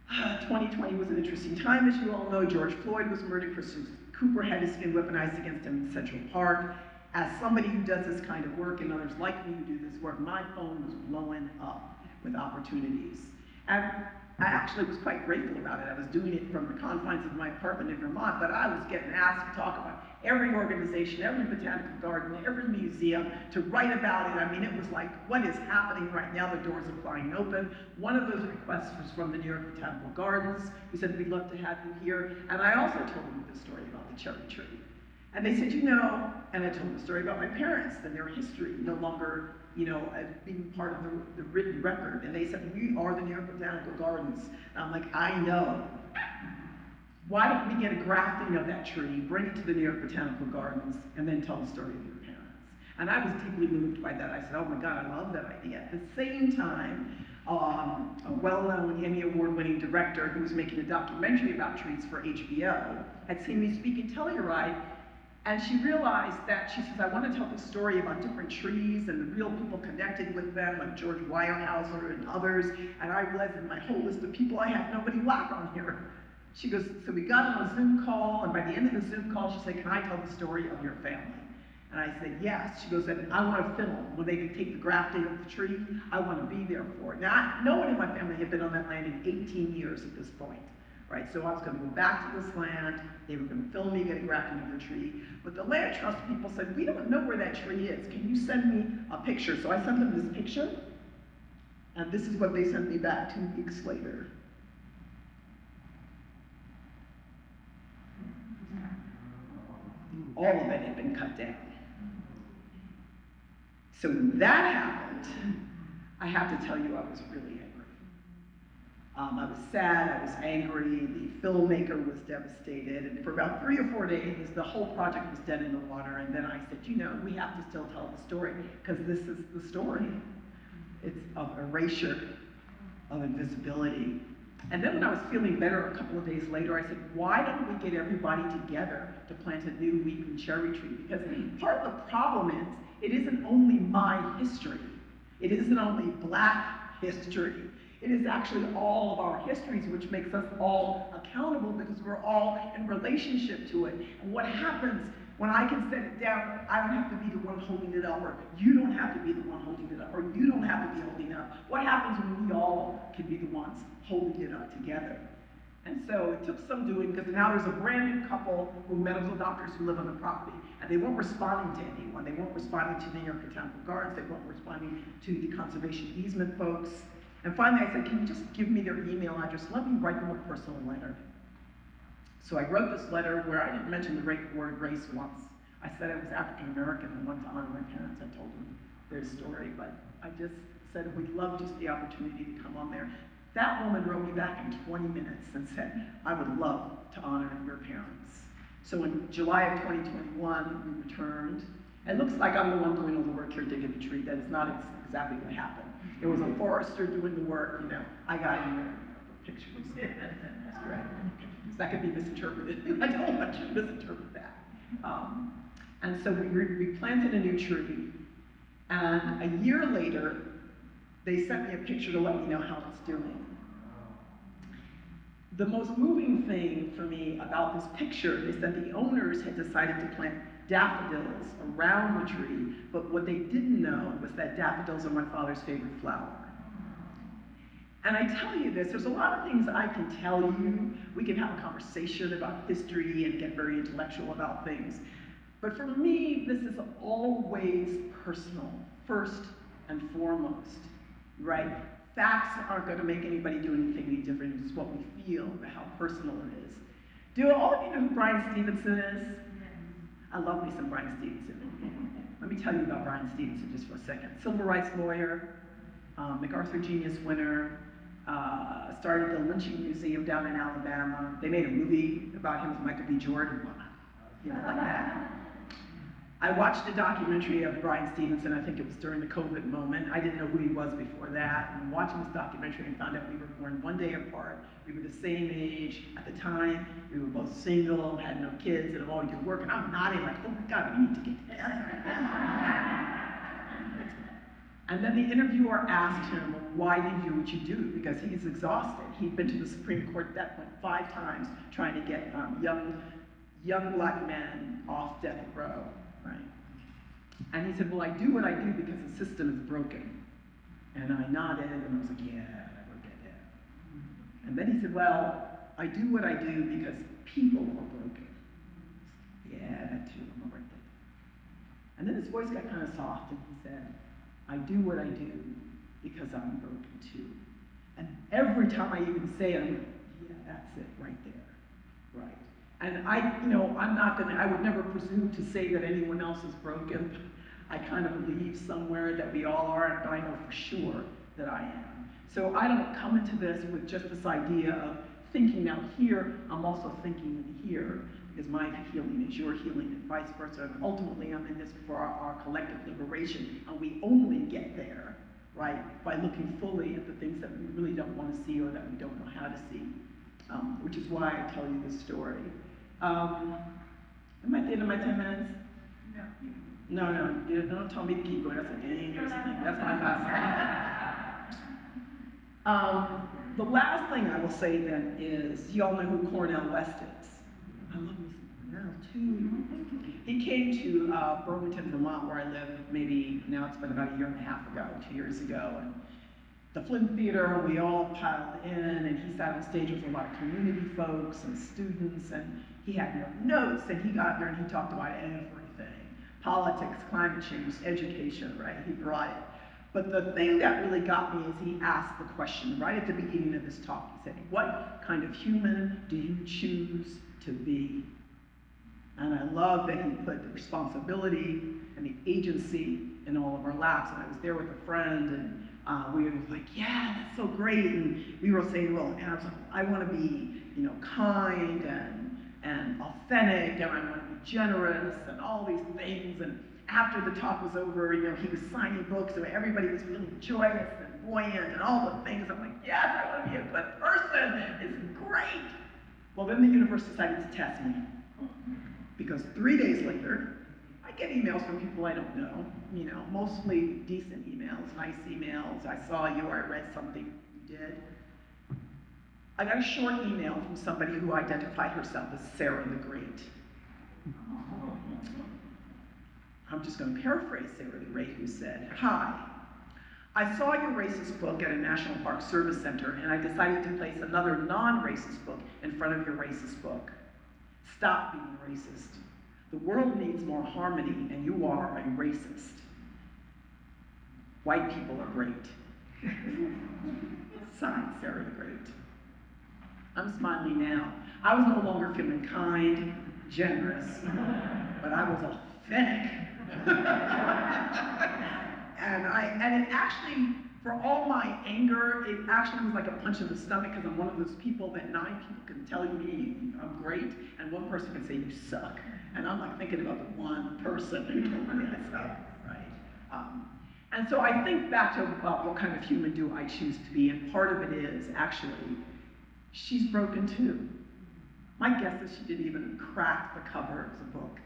2020 was an interesting time, as you all know. George Floyd was murdered. Christian Cooper had his skin weaponized against him in Central Park. as somebody who does this kind of work and others like me who do this work, my phone was blowing up with opportunities. And I actually was quite grateful about it. I was doing it from the confines of my apartment in Vermont, but I was getting asked to talk about every organization, every botanical garden, every museum, to write about it. I mean, it was like, what is happening right now? The doors are flying open. One of those requests was from the New York Botanical Gardens, who said, we'd love to have you here. And I also told them the story about the cherry tree. And they said, you know, and I told them the story about my parents and their history, no longer, you know, being part of the written record. And they said, we are the New York Botanical Gardens. And I'm like, I know. Why don't we get a grafting of that tree, bring it to the New York Botanical Gardens, and then tell the story of your parents? And I was deeply moved by that. I said, oh my God, I love that idea. At the same time, a well-known Emmy Award-winning director who was making a documentary about trees for HBO had seen me speak in Telluride, and she realized that, she says, I want to tell the story about different trees and the real people connected with them, like George Weyerhaeuser and others, and I realized in my whole list of people, I have nobody black on here. She goes, so we got on a Zoom call, and by the end of the Zoom call, she said, can I tell the story of your family? And I said, yes. She goes, and I want to film when they take the grafting of the tree. I want to be there for it. Now, no one in my family had been on that land in 18 years at this point, right? So I was going to go back to this land. They were going to film me getting grafting of the tree. But the land trust people said, we don't know where that tree is. Can you send me a picture? So I sent them this picture, and this is what they sent me back 2 weeks later. All of it had been cut down. So when that happened, I have to tell you I was really angry. I was sad, I was angry, the filmmaker was devastated, and for about 3 or 4 days, the whole project was dead in the water, and then I said, you know, we have to still tell the story, because this is the story. It's of erasure, of invisibility. And then when I was feeling better a couple of days later, I said, why don't we get everybody together to plant a new weeping cherry tree? Because part of the problem is, it isn't only my history. It isn't only black history. It is actually all of our histories, which makes us all accountable because we're all in relationship to it. And what happens when I can set it down, I don't have to be the one holding it up, or you don't have to be the one holding it up, or you don't have to be holding it up. What happens when we all can be the ones holding it up together? And so it took some doing, because now there's a brand new couple who are medical doctors who live on the property, and they weren't responding to anyone. They weren't responding to the New York Botanical Gardens. They weren't responding to the conservation easement folks. And finally I said, can you just give me their email address? Let me write them a personal letter. So I wrote this letter where I didn't mention the word race once. I said I was African American and wanted to honor my parents. I told them their story, but I just said we'd love just the opportunity to come on there. That woman wrote me back in 20 minutes and said, I would love to honor your parents. So in July of 2021, we returned. It looks like I'm the one doing all the work here digging the tree. That is not exactly what happened. It was a forester doing the work, you know. I got in there for pictures. That's right. That could be misinterpreted. I don't want you to misinterpret that. And so we planted a new tree, and a year later, they sent me a picture to let me know how it's doing. The most moving thing for me about this picture is that the owners had decided to plant daffodils around the tree, but what they didn't know was that daffodils are my father's favorite flower. And I tell you this, there's a lot of things I can tell you. We can have a conversation about history and get very intellectual about things. But for me, this is always personal, first and foremost, right? Facts aren't going to make anybody do anything any different. It's what we feel, how personal it is. Do all of you know who Bryan Stevenson is? I love me some Bryan Stevenson. Let me tell you about Bryan Stevenson just for a second. Civil rights lawyer, MacArthur Genius winner, started the lynching museum down in Alabama. They made a movie about him with Michael B. Jordan, you know, like that. I watched a documentary of Bryan Stevenson. I think it was during the COVID moment. I didn't know who he was before that. And watching this documentary and found out we were born one day apart. We were the same age at the time. We were both single, had no kids, and have always did work. And I'm nodding like, oh my God, we need to get together. And then the interviewer asked him, why do you do what you do? Because he's exhausted. He'd been to the Supreme Court at that point 5 times trying to get young black men off death row, right? And he said, well, I do what I do because the system is broken. And I nodded, and I was like, yeah, I wrote that down. And then he said, well, I do what I do because people are broken. Yeah, that too, I'm gonna write that down. And then his voice got kind of soft, and he said, I do what I do because I'm broken too. And every time I even say it, I'm like, yeah, that's it, right there, right. And I would never presume to say that anyone else is broken. I kind of believe somewhere that we all are, but I know for sure that I am. So I don't come into this with just this idea of thinking out here, I'm also thinking in here, because my healing is your healing and vice versa. And ultimately, I'm in this for our collective liberation, and we only get there, right, by looking fully at the things that we really don't want to see or that we don't know how to see, which is why I tell you this story. Am I at the end of my 10 minutes? No, don't tell me to keep going. That's a dangerous thing. That's my last thing. The last thing I will say then is, you all know who Cornel West is. I love me some Cornel too. He came to Burlington, Vermont, where I live, maybe, now it's been about a year and a half ago, 2 years ago. And the Flint Theater, we all piled in, and he sat on stage with a lot of community folks and students, and he had no notes, and he got there and he talked about everything. Politics, climate change, education, right? He brought it. But the thing that really got me is he asked the question right at the beginning of his talk. He said, what kind of human do you choose to be? And I love that he put the responsibility and the agency in all of our laps. And I was there with a friend, and we were like, yeah, that's so great. And we were saying, well, and I was like, I want to be, kind and authentic, and I want to be generous, and all these things. And after the talk was over, he was signing books, so everybody was feeling joyous and buoyant and all the things. I'm like, yes, I want to be a good person. It's great. Well, then the universe decided to test me. Because 3 days later, I get emails from people I don't know, mostly decent emails, nice emails. I saw you, I read something you did. I got a short email from somebody who identified herself as Sarah the Great. I'm just going to paraphrase Sarah the Great, who said, hi, I saw your racist book at a National Park Service Center, and I decided to place another non-racist book in front of your racist book. Stop being racist. The world needs more harmony, and you are a racist. White people are great. Signed, Sarah the Great. I'm smiling now. I was no longer feeling kind, generous, but I was authentic. and it actually, for all my anger, it actually was like a punch in the stomach, because I'm one of those people that 9 people can tell me I'm great, and 1 person can say you suck. And I'm like thinking about the 1 person who told me I suck, right? And so I think back to what kind of human do I choose to be, and part of it is actually, she's broken too. My guess is she didn't even crack the cover of the book.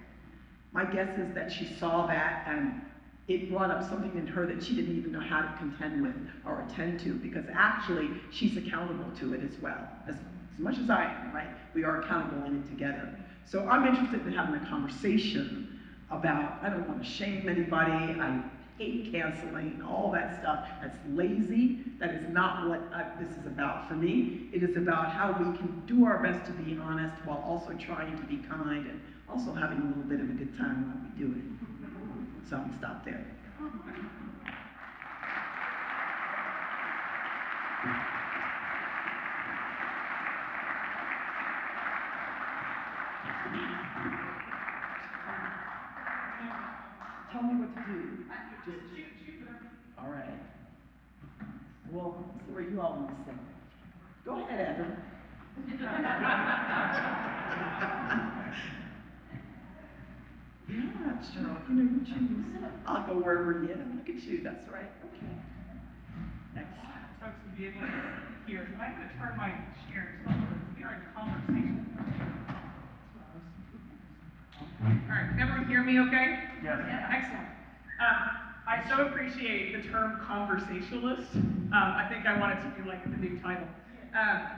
My guess is that she saw that and it brought up something in her that she didn't even know how to contend with or attend to, because actually she's accountable to it as well. As much as I am, right? We are accountable in it together. So I'm interested in having a conversation about, I don't want to shame anybody, I hate canceling and all that stuff. That's lazy. That is not what this is about for me. It is about how we can do our best to be honest while also trying to be kind and also having a little bit of a good time while we do it. So I'm gonna stop there. Tell me what to do. All right. Well, let's see where you all want to sing. Go ahead, Evan. Yeah, sure. You choose. I'll go wherever you look at you. That's right. Okay. Next. Folks to be able to hear. So I'm going to turn my share so we are in conversation. All right, can everyone hear me okay? Yes. Excellent. I so appreciate the term conversationalist. I think I want it to be like the new title.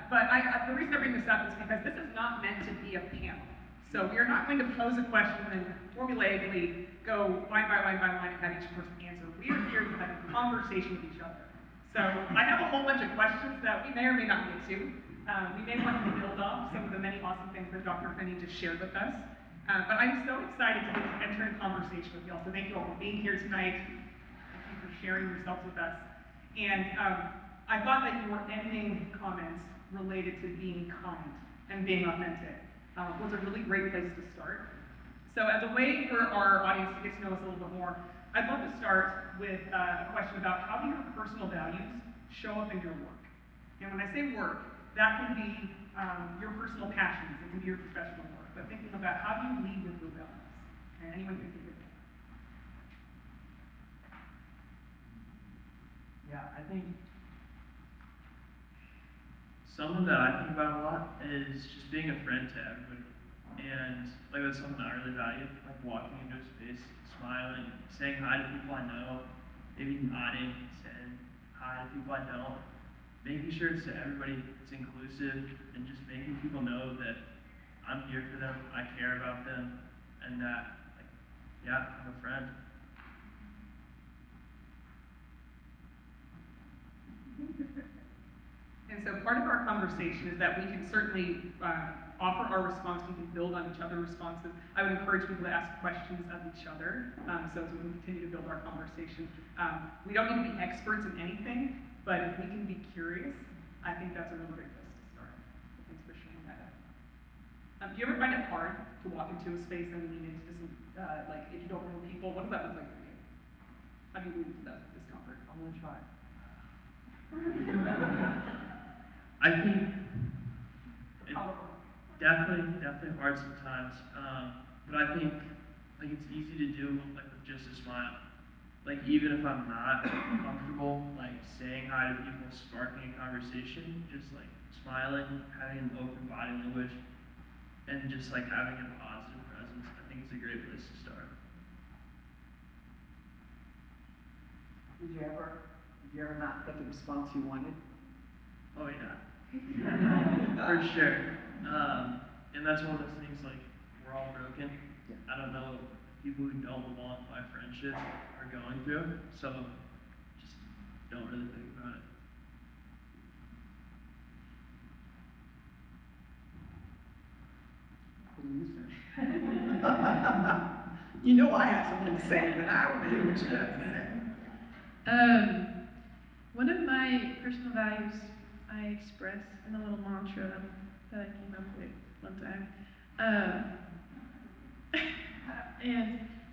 But the reason I bring this up is because this is not meant to be a panel. So we are not going to pose a question and formulaically go line by line by line and have each person answer. We are here to have a conversation with each other. So I have a whole bunch of questions that we may or may not get to. We may want to build off some of the many awesome things that Dr. Finney just shared with us. But I'm so excited to get to enter in conversation with you all. So thank you all for being here tonight. Thank you for sharing yourselves with us. And I thought that your ending comments related to being kind and being authentic was a really great place to start. So as a way for our audience to get to know us a little bit more, I'd love to start with a question about how do your personal values show up in your work? And when I say work, that can be your personal passions, it can be your professional work, but thinking about how do you lead with your values? And anyone can think of that. Yeah, I think something that I think about a lot is just being a friend to everybody. And like that's something I really value, like walking into a space, smiling, saying hi to people I know, maybe nodding, saying hi to people I don't, making sure it's to everybody, it's inclusive, and just making people know that I'm here for them, I care about them, and that, like, yeah, I'm a friend. And so part of our conversation is that we can certainly offer our response, we can build on each other's responses. I would encourage people to ask questions of each other, so as we can continue to build our conversation. We don't need to be experts in anything, but if we can be curious, I think that's a really great place to start. Thanks for sharing that. Do you ever find it hard to walk into a space and lean into some, like, if you don't know people, what does that look like for you? How do you lean into that discomfort? I'm gonna try. I think it's definitely hard sometimes, but I think like it's easy to do like with just a smile. Like even if I'm not comfortable like saying hi to people, sparking a conversation, just like smiling, having an open body language, and just like having a positive presence, I think it's a great place to start. Did you ever not get the response you wanted? Oh yeah, for sure. And that's one of those things like we're all broken. I don't know people who don't want my friendship are going through, so just don't really think about it. What do you say? You know I have something to say, but I want to hear what you have to say. One of my personal values I express in a little mantra that I came up with one time.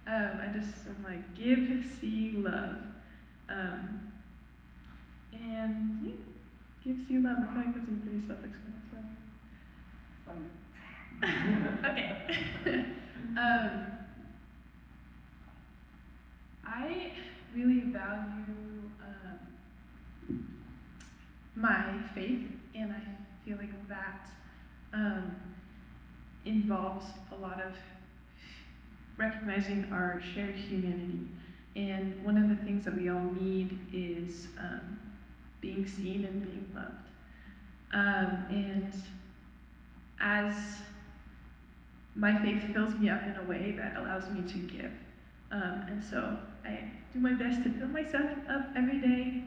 I just am like, give, see, love. And yeah, give, see, love. I feel like that's pretty self-explanatory. Okay. I really value my faith, and I feel like that involves a lot of recognizing our shared humanity. And one of the things that we all need is being seen and being loved. And as my faith fills me up in a way that allows me to give. And so I do my best to fill myself up every day,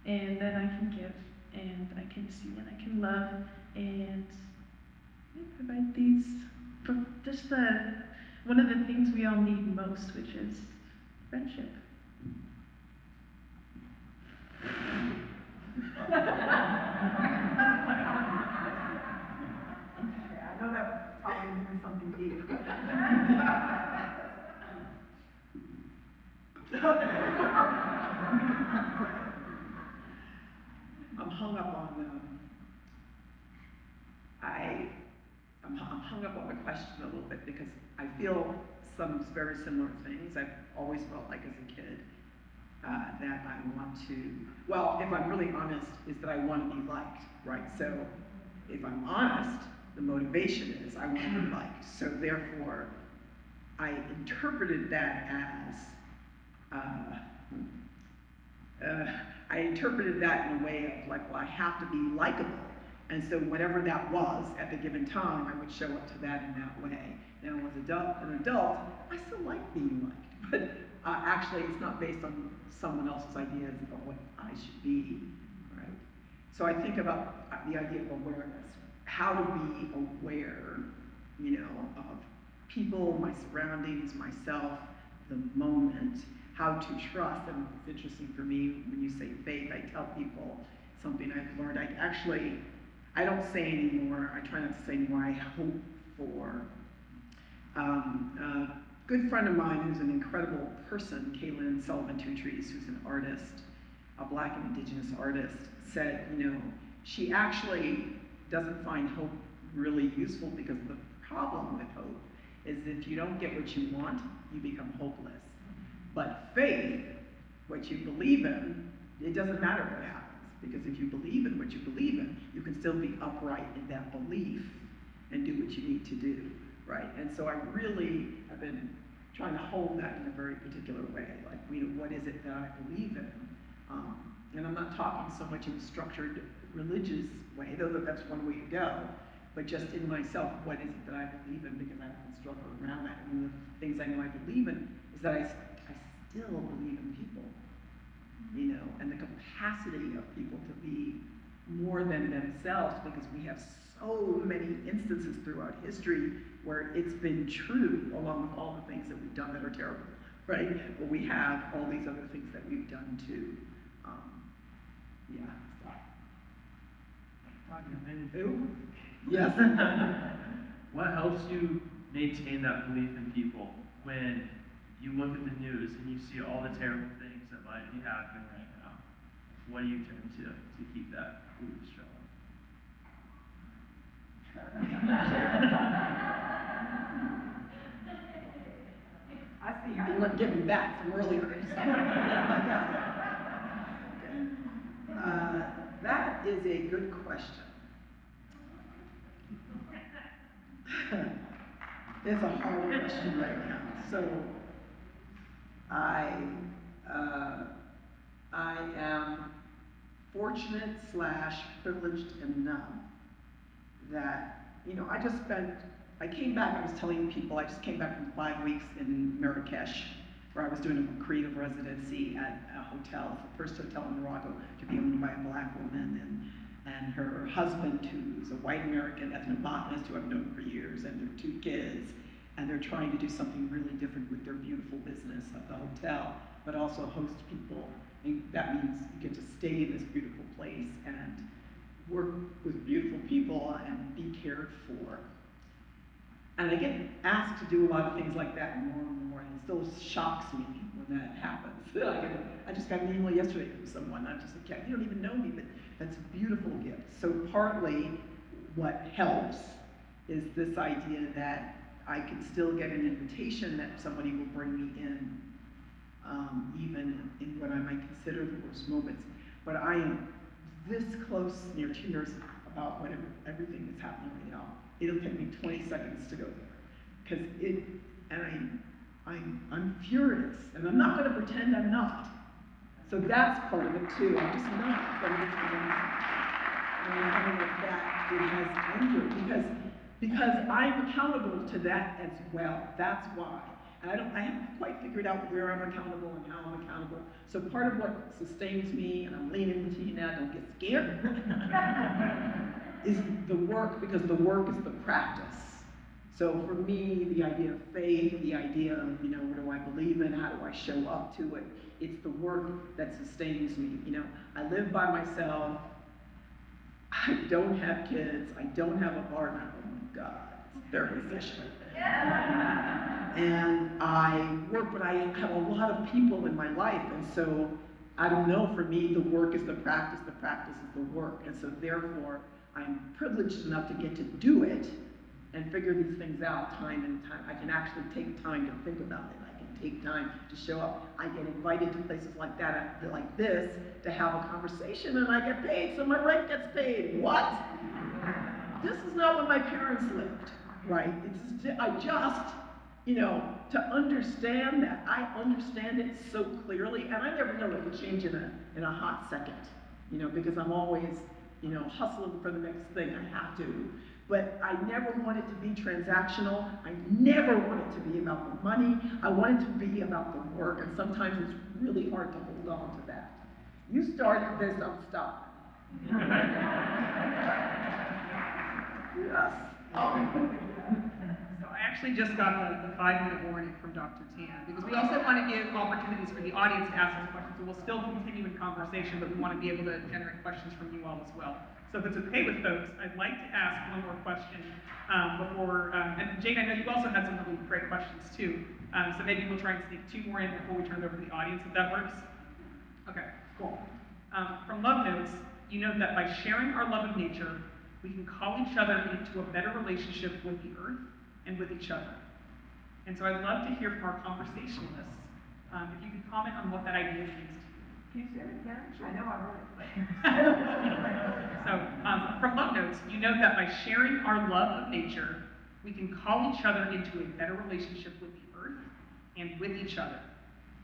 and then I can give, and I can see, and I can love, and provide these, just one of the things we all need most, which is friendship. I know that probably means something deep. I'm hung up on I'm hung up on the question a little bit because I feel some very similar things. I've always felt like as a kid that I want to, well, if I'm really honest, is that I want to be liked, right? So if I'm honest, the motivation is I want to be liked. So therefore, I interpreted that as, I interpreted that in a way of like, well, I have to be likable. And so whatever that was at the given time, I would show up to that in that way. Now as an adult, I still like being liked, but actually it's not based on someone else's ideas of what I should be, right? So I think about the idea of awareness, how to be aware, you know, of people, my surroundings, myself, the moment, how to trust. And it's interesting for me when you say faith, I tell people something I've learned. I don't say anymore, I try not to say anymore, I hope for. A good friend of mine who's an incredible person, Carolyn Sullivan-Trees, who's an artist, a Black and Indigenous artist, said, you know, she actually doesn't find hope really useful because the problem with hope is if you don't get what you want, you become hopeless. But faith, what you believe in, it doesn't matter what happens, because if you believe in what you believe in, you can still be upright in that belief and do what you need to do, right? And so I really have been trying to hold that in a very particular way, like, you know, what is it that I believe in? And I'm not talking so much in a structured religious way, though that's one way to go, but just in myself, what is it that I believe in, because I haven't struggled around that. And one of the things I know I believe in is that I still believe in people, you know, and the capacity of people to be more than themselves, because we have so many instances throughout history where it's been true, along with all the things that we've done that are terrible, right? But we have all these other things that we've done too. Yeah. Who? Yes. What helps you maintain that belief in people when you look at the news and you see all the terrible things that might be happening right now? What do you turn to keep that belief strong? I see you've been giving back from earlier. That is a good question. It's a hard question right now. So I am fortunate / privileged enough that, you know, I came back, I was telling people, I just came back from 5 weeks in Marrakesh, where I was doing a creative residency at a hotel, the first hotel in Morocco to be owned by a Black woman, and her husband, who's a white American ethnobotanist who I've known for years, and their 2 kids, and they're trying to do something really different with their beautiful business of the hotel, but also host people. And that means you get to stay in this beautiful place and work with beautiful people and be cared for. And I get asked to do a lot of things like that more and more, and it still shocks me when that happens. I just got an email yesterday from someone, I'm just like, you don't even know me, but that's a beautiful gift. So partly what helps is this idea that I can still get an invitation that somebody will bring me in, even in what I might consider the worst moments. But I am this close, near tears, about whatever everything that's happening right now. It'll take me 20 seconds to go there, because I'm furious, and I'm not going to pretend I'm not. So that's part of it too. I'm just not going to pretend. And I know that it has anger, because I'm accountable to that as well. That's why. And I haven't quite figured out where I'm accountable and how I'm accountable. So part of what sustains me, and I'm leaning into you now, don't get scared, is the work, because the work is the practice. So for me, the idea of faith, the idea of, you know, what do I believe in, how do I show up to it, it's the work that sustains me. You know, I live by myself, I don't have kids, I don't have a partner. Oh my God, it's very efficient. And I work, but I have a lot of people in my life, and so I don't know, for me, the work is the practice is the work, and so therefore, I'm privileged enough to get to do it and figure these things out time and time. I can actually take time to think about it. I can take time to show up. I get invited to places like that, like this, to have a conversation, and I get paid, so my rent gets paid. What? This is not what my parents lived, right? You know, to understand that, I understand it so clearly, and I never know it will change in a hot second, you know, because I'm always you know, hustling for the next thing. I have to. But I never want it to be transactional. I never want it to be about the money. I want it to be about the work. And sometimes it's really hard to hold on to that. You started this, I'm stopping. Yes. So I actually just got the 5-minute warning from Dr. Tan, because we also want to give opportunities for the audience to ask us questions. So we'll still continue in conversation, but we want to be able to generate questions from you all as well. So if it's okay with folks, I'd like to ask one more question before, and Jane, I know you also had some really great questions too. So maybe we'll try and sneak 2 more in before we turn it over to the audience, if that works. Okay, cool. From Love Notes, you note that by sharing our love of nature, we can call each other into a better relationship with the earth and with each other. And so I'd love to hear from our conversationalists, if you could comment on what that idea means to you. Can you say it again? I know I wrote it. So, from Love Notes, you note that by sharing our love of nature, we can call each other into a better relationship with the earth and with each other.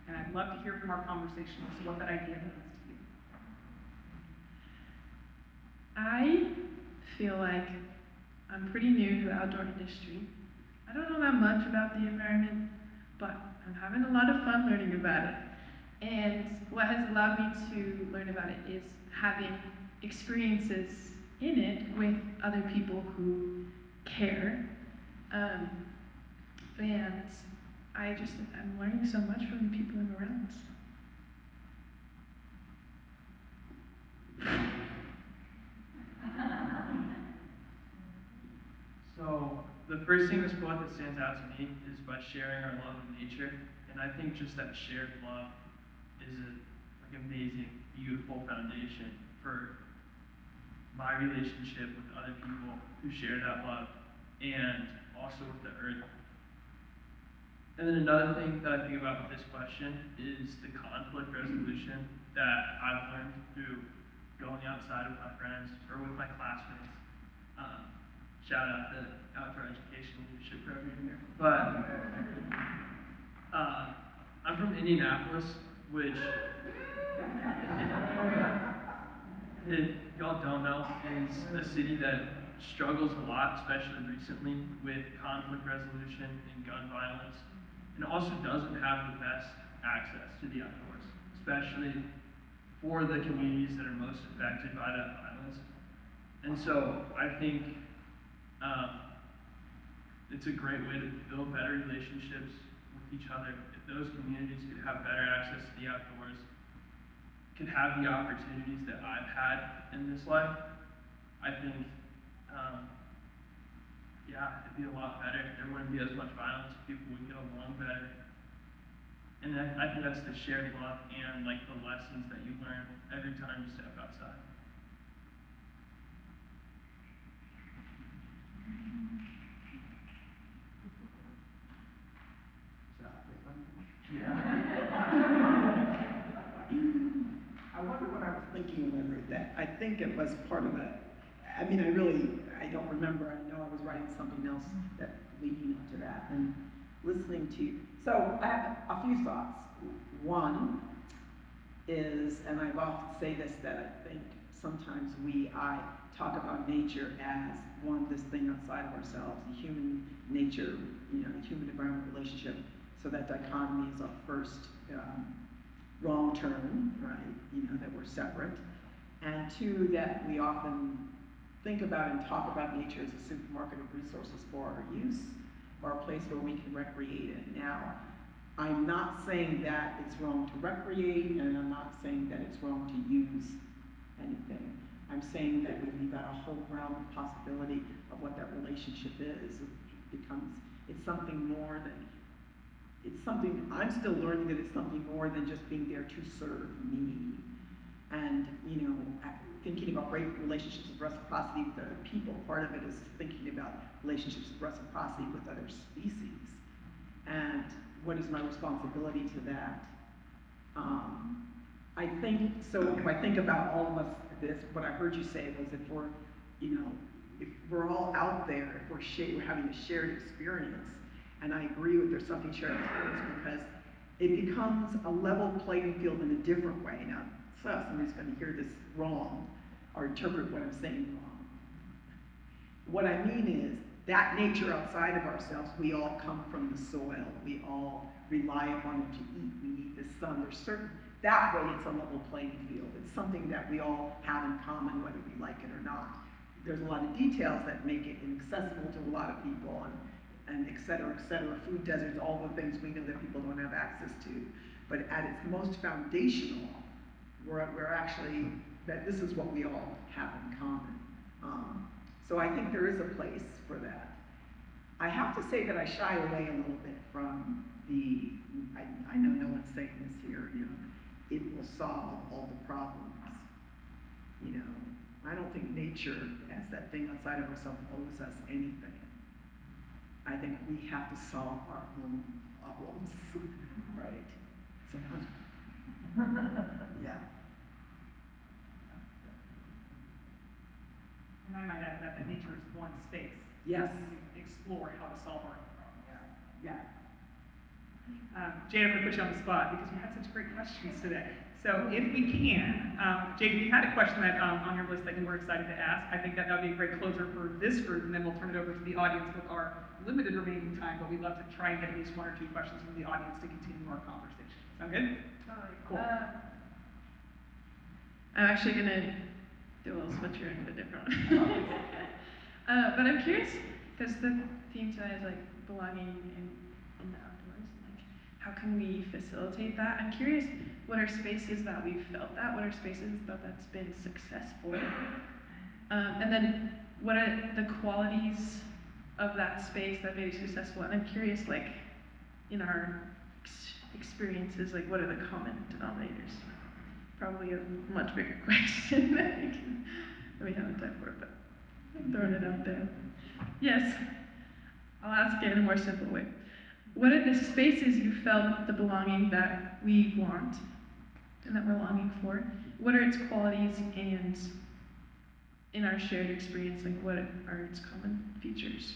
And I'd love to hear from our conversationalists what that idea means to you. I feel like I'm pretty new to the outdoor industry. I don't know that much about the environment, but I'm having a lot of fun learning about it. And what has allowed me to learn about it is having experiences in it with other people who care. And I'm learning so much from the people I'm around. So the first thing this quote that stands out to me is by sharing our love of nature, and I think just that shared love is an amazing, beautiful foundation for my relationship with other people who share that love, and also with the earth. And then another thing that I think about with this question is the conflict resolution that I've learned through going outside with my friends or with my classmates. Shout out the Outdoor Education Leadership Program here. But I'm from Indianapolis, which, if y'all don't know, is a city that struggles a lot, especially recently, with conflict resolution and gun violence, and also doesn't have the best access to the outdoors, especially for the communities that are most affected by that violence. And so I think it's a great way to build better relationships with each other. If those communities could have better access to the outdoors, could have the opportunities that I've had in this life, I think, it'd be a lot better. There wouldn't be as much violence. People would get along better. And I think that's the shared love and like the lessons that you learn every time you step outside. I wonder what I was thinking when I wrote that. I think it was part of a, I don't remember. I know I was writing something else that leading up to that and listening to you. So I have a few thoughts. One is, and I often say this, that I think sometimes I talk about nature as this thing outside of ourselves, the human nature, the human environment relationship. So that dichotomy is our first wrong turn, right? That we're separate. And 2, that we often think about and talk about nature as a supermarket of resources for our use, or a place where we can recreate it. Now, I'm not saying that it's wrong to recreate, and I'm not saying that it's wrong to use anything. I'm saying that we leave out a whole realm of possibility of what that relationship is. It's something more than, I'm still learning that it's something more than just being there to serve me. And, thinking about relationships of reciprocity with other people, part of it is thinking about relationships of reciprocity with other species. And what is my responsibility to that? I think, so if I think about all of us, what I heard you say was if we're all out there, if we're having a shared experience, and I agree with there's something shared experience because it becomes a level playing field in a different way. Now, somebody's going to hear this wrong. or interpret what I'm saying wrong. What I mean is, that nature outside of ourselves, we all come from the soil. We all rely upon it to eat. We need the sun. There's certain, that way it's a level playing field. It's something that we all have in common, whether we like it or not. There's a lot of details that make it inaccessible to a lot of people, and et cetera, food deserts, all the things we know that people don't have access to. But at its most foundational, we're actually, that this is what we all have in common. So I think there is a place for that. I have to say that I shy away a little bit from the, I know no one's saying this here, you know, it will solve all the problems. You know, I don't think nature, as that thing outside of ourselves, owes us anything. I think we have to solve our own problems, right? So, yeah. And I might add that nature is one space. Yes. We explore how to solve our own problems. Yeah. Jade, I'm going to put you on the spot because you had such great questions today. So if we can, Jade, if you had a question that on your list that you were excited to ask, I think that would be a great closer for this group, and then we'll turn it over to the audience with our limited remaining time, but we'd love to try and get at least one or two questions from the audience to continue our conversation. Sound good? Cool. I'm actually gonna do a little switcher and a different one. But I'm curious, because the theme tonight is like belonging in the outdoors, and like how can we facilitate that? I'm curious, what are spaces that we've felt that? What are spaces that's been successful? And then what are the qualities of that space that made it successful? And I'm curious, like, in our experiences, like, what are the common denominators? Probably a much bigger question than we haven't time for, but I'm throwing it out there. Yes, I'll ask it in a more simple way. What are the spaces you felt the belonging that we want and that we're longing for? What are its qualities, and in our shared experience, like what are its common features?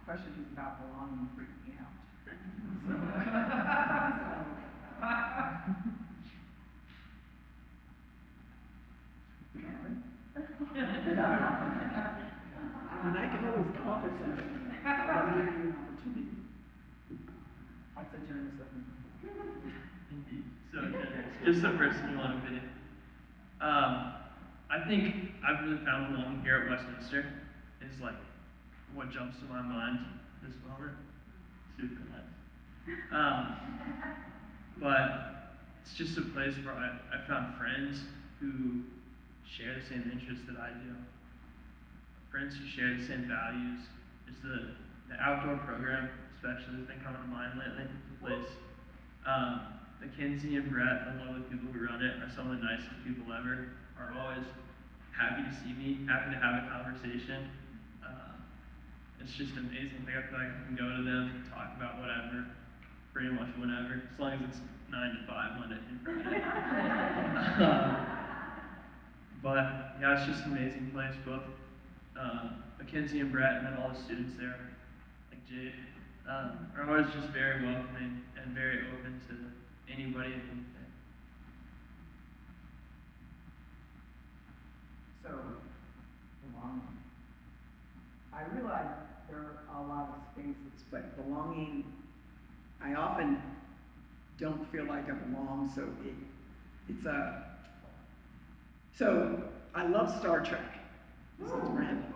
Questions about belonging freak me out. And I can always come up with something. I'll give you an opportunity. That's a generous of me. Indeed, so generous. Just a personal opinion. I think I've really found belonging here at Westminster is like what jumps to my mind this moment. Super nice. But it's just a place where I found friends who share the same interests that I do. Friends who share the same values. It's the outdoor program, especially, has been coming to mind lately. The place. Mackenzie and Brett, the lovely people who run it, are some of the nicest people ever. Are always happy to see me, happy to have a conversation. It's just amazing. Like, I feel like I can go to them, talk about whatever, pretty much whatever, as long as it's 9 to 5, Monday through Friday. But yeah, it's just an amazing place. Both Mackenzie and Brett, and then all the students there, like Jade, are always just very welcoming and very open to anybody and anything. So, belonging. I realize there are a lot of spaces, but belonging, I often don't feel like I belong, so so I love Star Trek. This is random.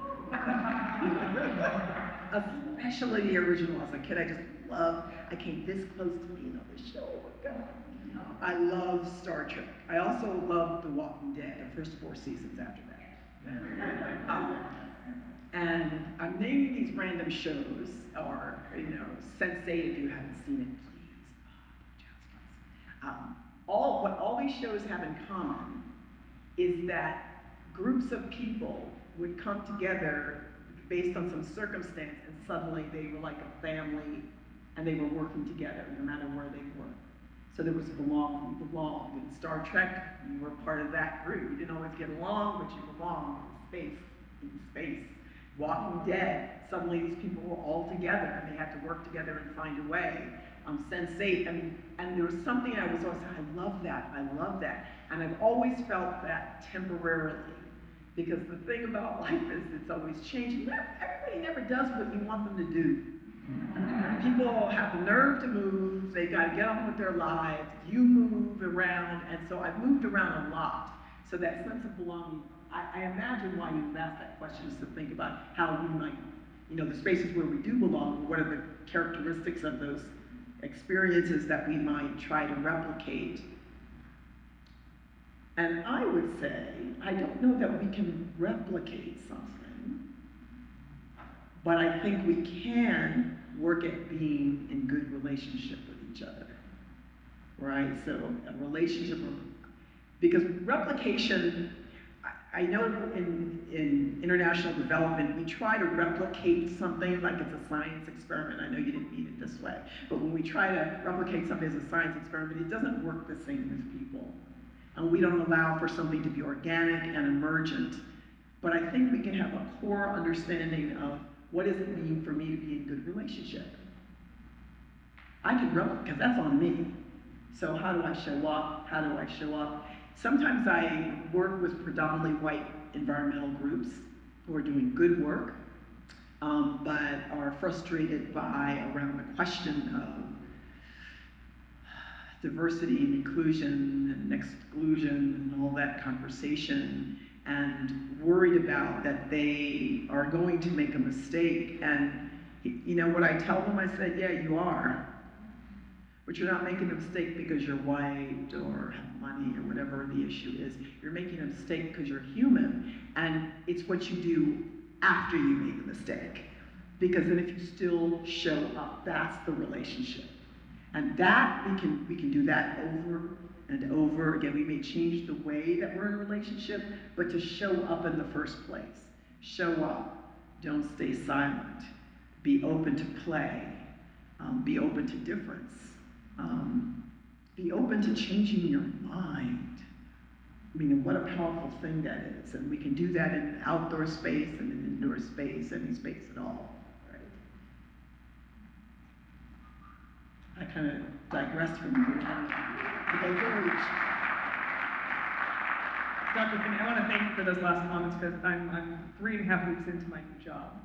Especially the original. As a kid, I came this close to being on the show. Oh my God. I love Star Trek. I also love The Walking Dead, the first 4 seasons after that. And I'm naming these random shows, or, you know, Sense8 if you haven't seen it, please. What all these shows have in common is that groups of people would come together based on some circumstance, and suddenly they were like a family, and they were working together no matter where they were. So there was belonging. You belonged. In Star Trek, you were part of that group. You didn't always get along, but you belonged in space. Walking Dead, suddenly these people were all together and they had to work together and find a way. Sense8, and there was something I was always saying, I love that. And I've always felt that temporarily. Because the thing about life is it's always changing. Everybody never does what you want them to do. People have the nerve to move, they gotta get on with their lives, you move around, and so I've moved around a lot. So that sense of belonging, I imagine why you've asked that question is to think about how we might, the spaces where we do belong, what are the characteristics of those experiences that we might try to replicate. And I would say, I don't know that we can replicate something, but I think we can work at being in good relationship with each other, right? So a relationship, because replication, I know in international development, we try to replicate something like it's a science experiment. I know you didn't mean it this way, but when we try to replicate something as a science experiment, it doesn't work the same with people. And we don't allow for something to be organic and emergent. But I think we can have a core understanding of what does it mean for me to be in good relationship. I can replicate, because that's on me. So how do I show up? Sometimes I work with predominantly white environmental groups who are doing good work, but are frustrated around the question of diversity and inclusion and exclusion and all that conversation, and worried about that they are going to make a mistake. And what I tell them, I said, yeah, you are. But you're not making a mistake because you're white or have money or whatever the issue is. You're making a mistake because you're human, and it's what you do after you make a mistake. Because then if you still show up, that's the relationship. And that, we can do that over and over again. We may change the way that we're in a relationship, but to show up in the first place. Show up, don't stay silent. Be open to play, be open to difference. Be open to changing your mind. What a powerful thing that is. And we can do that in an outdoor space and an indoor space, any space at all, right? I kind of digressed from the diverge. Dr. Finney, I want to thank you for those last comments because I'm 3.5 weeks into my new job.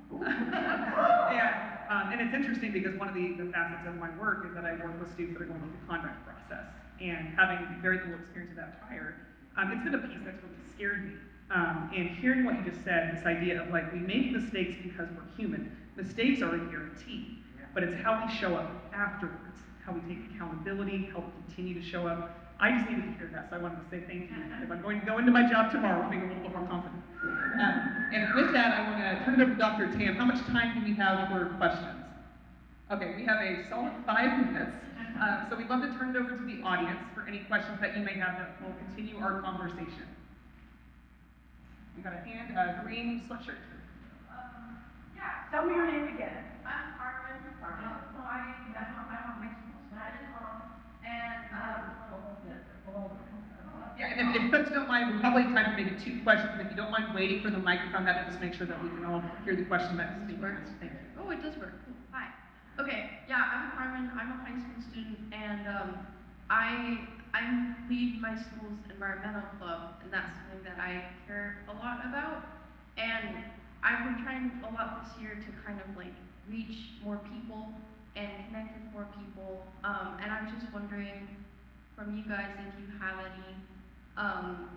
And it's interesting because one of the facets of my work is that I work with students that are going through the contract process. And having very little experience of that prior, it's been a piece that's really scared me. And hearing what you just said, this idea of we make mistakes because we're human. Mistakes are a guarantee, but it's how we show up afterwards, how we take accountability, how we continue to show up. I just needed to hear that, so I wanted to say thank you, because I'm going to go into my job tomorrow being a little bit more confident. And with that, I want to turn it over to Dr. Tam. How much time do we have for questions? Okay, we have a solid 5 minutes, so we'd love to turn it over to the audience for any questions that you may have that will continue our conversation. We got a hand, green sweatshirt. Yeah, tell me your name again. I'm Carolyn. I'm a high school student, Yeah, and if folks don't mind, we probably have time for maybe 2 questions, but if you don't mind waiting for the microphone, that will just make sure that we can all hear the question that is being asked. Thank you. Oh, it does work. Cool. Hi. Okay, yeah, I'm Carmen. I'm a high school student, and I lead my school's environmental club, and that's something that I care a lot about. And I've been trying a lot this year to kind of reach more people and connect with more people. And I was just wondering from you guys if you have any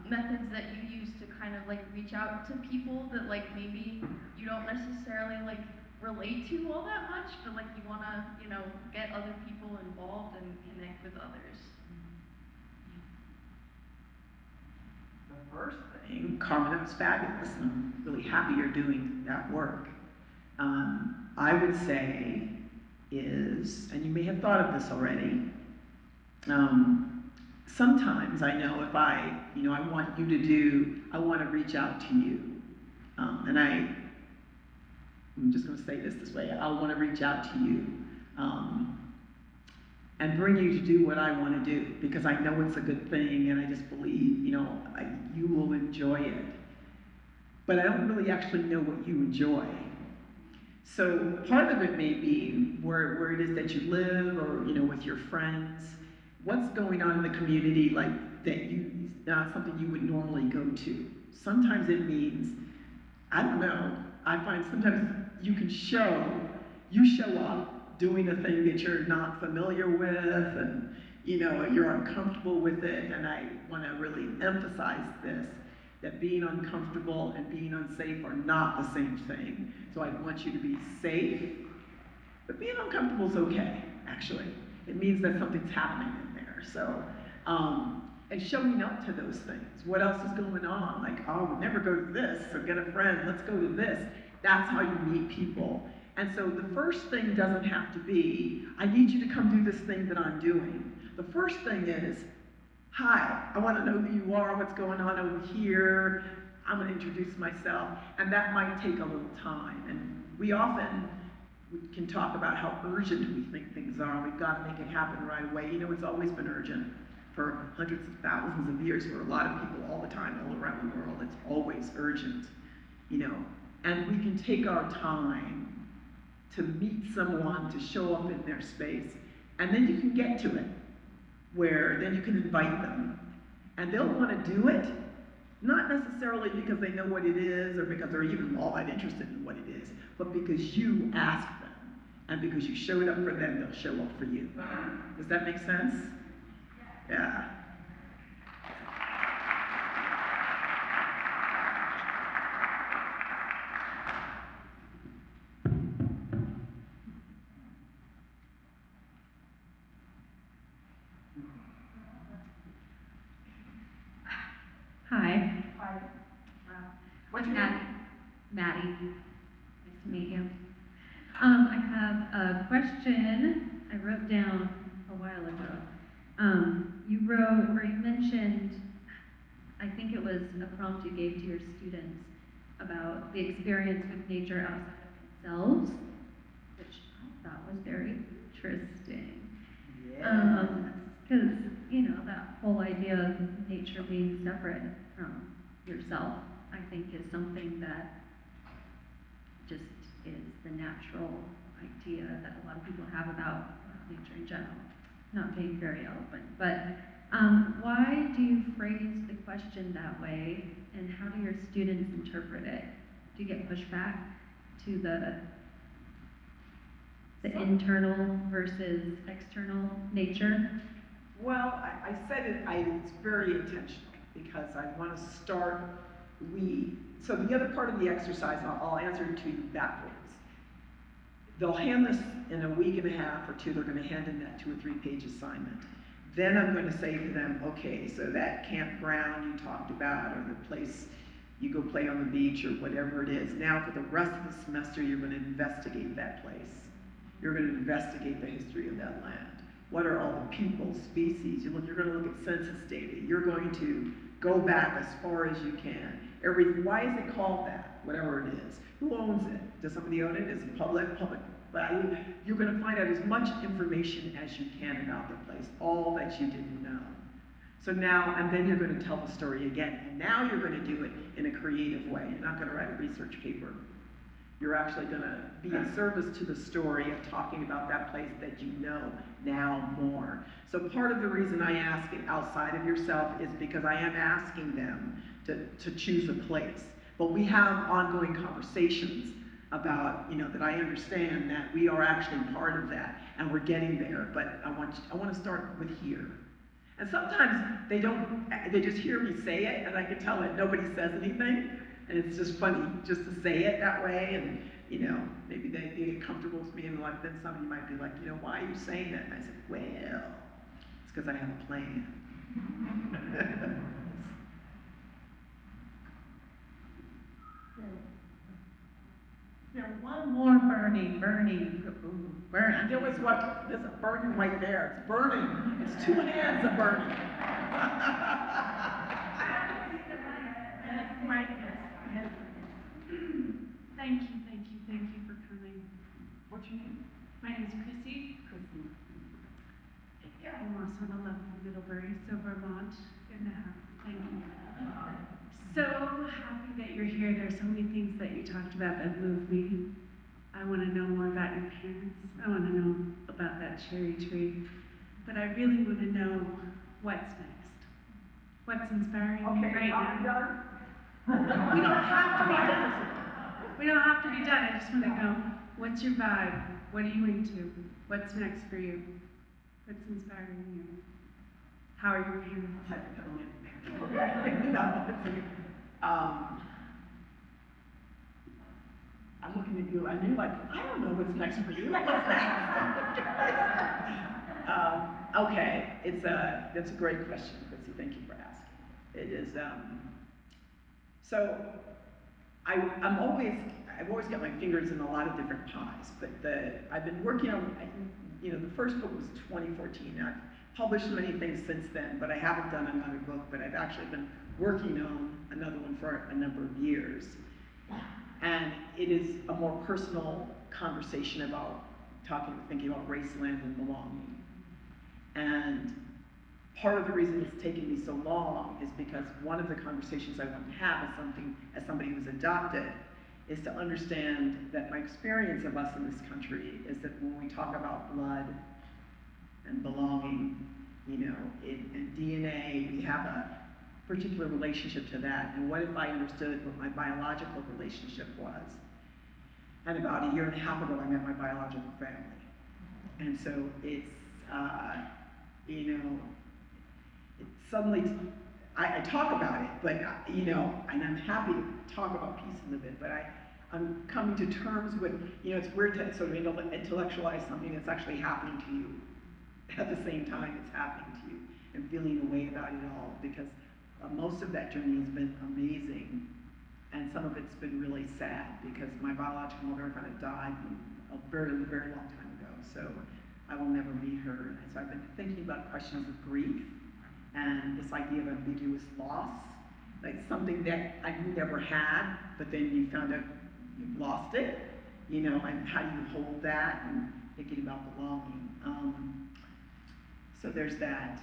methods that you use to kind of reach out to people that maybe you don't necessarily relate to all that much, but you want to get other people involved and connect with others. The first thing, Carmen, that was fabulous. I'm really happy you're doing that work. I would say is, and you may have thought of this already, sometimes I know if I want you to do, I want to reach out to you. And I'm just going to say this way, I want to reach out to you and bring you to do what I want to do, because I know it's a good thing and I just believe, you will enjoy it. But I don't really actually know what you enjoy. So part of it may be where it is that you live, or with your friends. What's going on in the community like that you not something you would normally go to. Sometimes it means, I don't know. I find sometimes you show up doing a thing that you're not familiar with, and you're uncomfortable with it. And I want to really emphasize this, that being uncomfortable and being unsafe are not the same thing. So I want you to be safe, but being uncomfortable is okay, actually. It means that something's happening in there. So, and showing up to those things. What else is going on? Like, oh, we'll never go to this, so get a friend, let's go to this. That's how you meet people. And so the first thing doesn't have to be, I need you to come do this thing that I'm doing. The first thing is, hi, I want to know who you are, what's going on over here. I'm going to introduce myself. And that might take a little time. And we often can talk about how urgent we think things are. We've got to make it happen right away. It's always been urgent for hundreds of thousands of years for a lot of people all the time, all around the world. It's always urgent, And we can take our time to meet someone, to show up in their space, and then you can get to it, where then you can invite them. And they'll want to do it, not necessarily because they know what it is or because they're even all that interested in what it is, but because you asked them. And because you showed up for them, they'll show up for you. Does that make sense? Yeah. Hi. Hi. What's your name? Maddie. Nice to meet you. I have a question I wrote down a while ago. You wrote, or you mentioned, I think it was a prompt you gave to your students about the experience with nature outside of themselves, which I thought was very interesting. Yeah. Because, that whole idea of nature being separate from yourself, I think is something that just is the natural idea that a lot of people have about nature in general. Not being very eloquent, but why do you phrase the question that way, and how do your students interpret it? Do you get pushback to the internal versus external nature? Well, I said it's very intentional because I want to start, so the other part of the exercise, I'll answer it to you backwards. They'll hand this in a week and a half or two, they're going to hand in that 2 or 3 page assignment. Then I'm going to say to them, okay, so that campground you talked about, or the place you go play on the beach, or whatever it is, now for the rest of the semester, you're going to investigate that place. You're going to investigate the history of that land. What are all the people, species? You're going to look at census data. You're going to go back as far as you can. Why is it called that? Whatever it is. Who owns it? Does somebody own it? Is it public? But you're going to find out as much information as you can about the place, all that you didn't know. So now, and then you're going to tell the story again. And now you're going to do it in a creative way. You're not going to write a research paper. You're actually going to be in service to the story of talking about that place that you know now more. So part of the reason I ask it outside of yourself is because I am asking them to choose a place. But we have ongoing conversations about, that I understand that we are actually part of that and we're getting there. But I want to start with here. And sometimes they just hear me say it, and I can tell that nobody says anything. And it's just funny just to say it that way, and maybe they get comfortable with me, and then somebody might be like, why are you saying that? And I said, well, it's because I have a plan. One more burning. There's a burning right there. It's burning. It's 2 hands of burning. Thank you for coming. What's your name? My name is Chrissy. I'm also on the left from Middlebury, so Vermont in the house. Thank you. So happy that you're here. There's so many things that you talked about that move me. I want to know more about your parents. I want to know about that cherry tree. But I really want to know what's next. What's inspiring you right now? We don't have to be done. We don't have to be done. I just want to know, what's your vibe? What are you into? What's next for you? What's inspiring you? How are your parents? I'm looking at you, and you're like, I don't know what's next for you. What's next? Okay, that's a great question, Chrissy. Thank you for asking. It is, so I've always got my fingers in a lot of different pies, but I've been working on, the first book was 2014. I've published many things since then, but I haven't done another book, but I've actually been working on another one for a number of years. And it is a more personal conversation about thinking about race, land, and belonging. And part of the reason it's taken me so long is because one of the conversations I want to have as somebody who's adopted, is to understand that my experience of us in this country is that when we talk about blood and belonging, and DNA, we have a particular relationship to that. And what if I understood what my biological relationship was? And about a year and a half ago, I met my biological family. And so it's, suddenly, I talk about it, but, and I'm happy to talk about pieces of it, but I'm coming to terms with, it's weird to sort of intellectualize something that's actually happening to you at the same time it's happening to you, and feeling a way about it all, because most of that journey has been amazing, and some of it's been really sad, because my biological mother kind of died a very, very long time ago, so I will never meet her. And so I've been thinking about questions of grief, and this idea of ambiguous loss, like something that I never had, but then you found out you've lost it, and how do you hold that, and thinking about belonging. So there's that.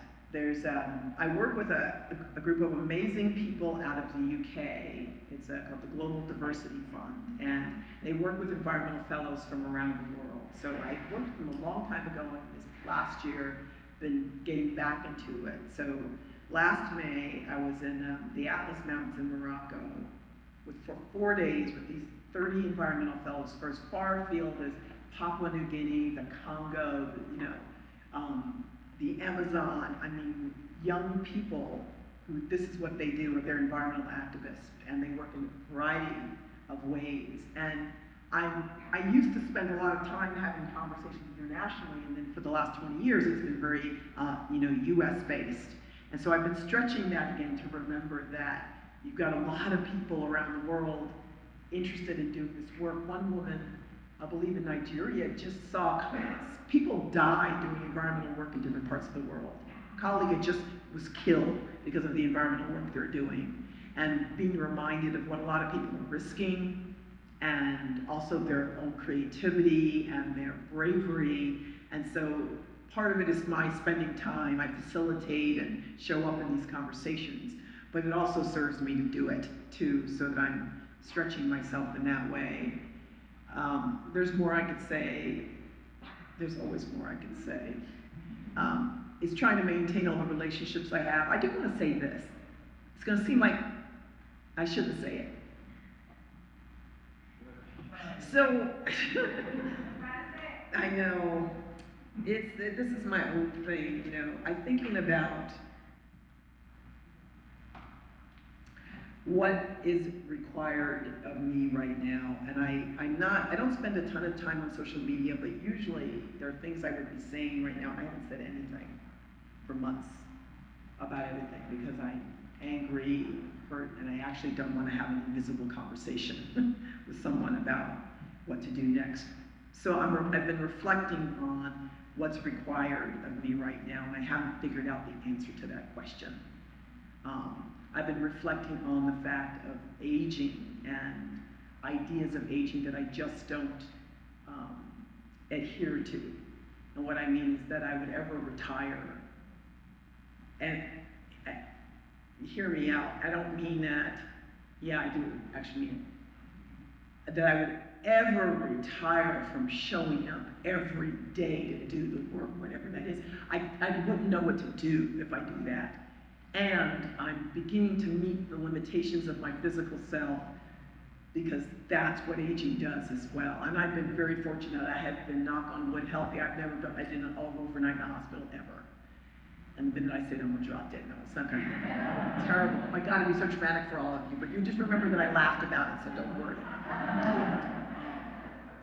I work with a group of amazing people out of the UK. It's called the Global Diversity Fund, and they work with environmental fellows from around the world. So I worked with them a long time ago, and this last year, been getting back into it. So last May, I was in the Atlas Mountains in Morocco for 4 days with these 30 environmental fellows for as far afield as Papua New Guinea, the Congo, the Amazon. I mean, young people who this is what they do, they're environmental activists, and they work in a variety of ways. And I used to spend a lot of time having conversations internationally, and then for the last 20 years, it's been very, US based. And so I've been stretching that again to remember that you've got a lot of people around the world interested in doing this work. One woman, I believe in Nigeria, just saw people die doing environmental work in different parts of the world. A colleague just was killed because of the environmental work they're doing. And being reminded of what a lot of people are risking, and also their own creativity and their bravery. And so part of it is my spending time. I facilitate and show up in these conversations, but it also serves me to do it too, so that I'm stretching myself in that way. There's more I could say. There's always more I could say. It's trying to maintain all the relationships I have. I do want to say this. It's going to seem like I shouldn't say it. So, I know, this is my own thing, I'm thinking about what is required of me right now, and I don't spend a ton of time on social media, but usually there are things I would be saying right now. I haven't said anything for months about everything because I'm angry, hurt, and I actually don't want to have an invisible conversation with someone about what to do next. So I've been reflecting on what's required of me right now, and I haven't figured out the answer to that question. I've been reflecting on the fact of aging and ideas of aging that I just don't adhere to. And what I mean is that I would ever retire. And hear me out, I don't mean that, yeah, I do actually mean it, that I would ever retire from showing up every day to do the work, whatever that is. I wouldn't know what to do if I do that. And I'm beginning to meet the limitations of my physical self, because that's what aging does as well. And I've been very fortunate. I have been, knock on wood, healthy. I didn't overnight in the hospital ever. And the minute I say that, I'm gonna drop dead. No, it's not gonna be terrible. Oh my God, it'd be so traumatic for all of you. But you just remember that I laughed about it, so don't worry.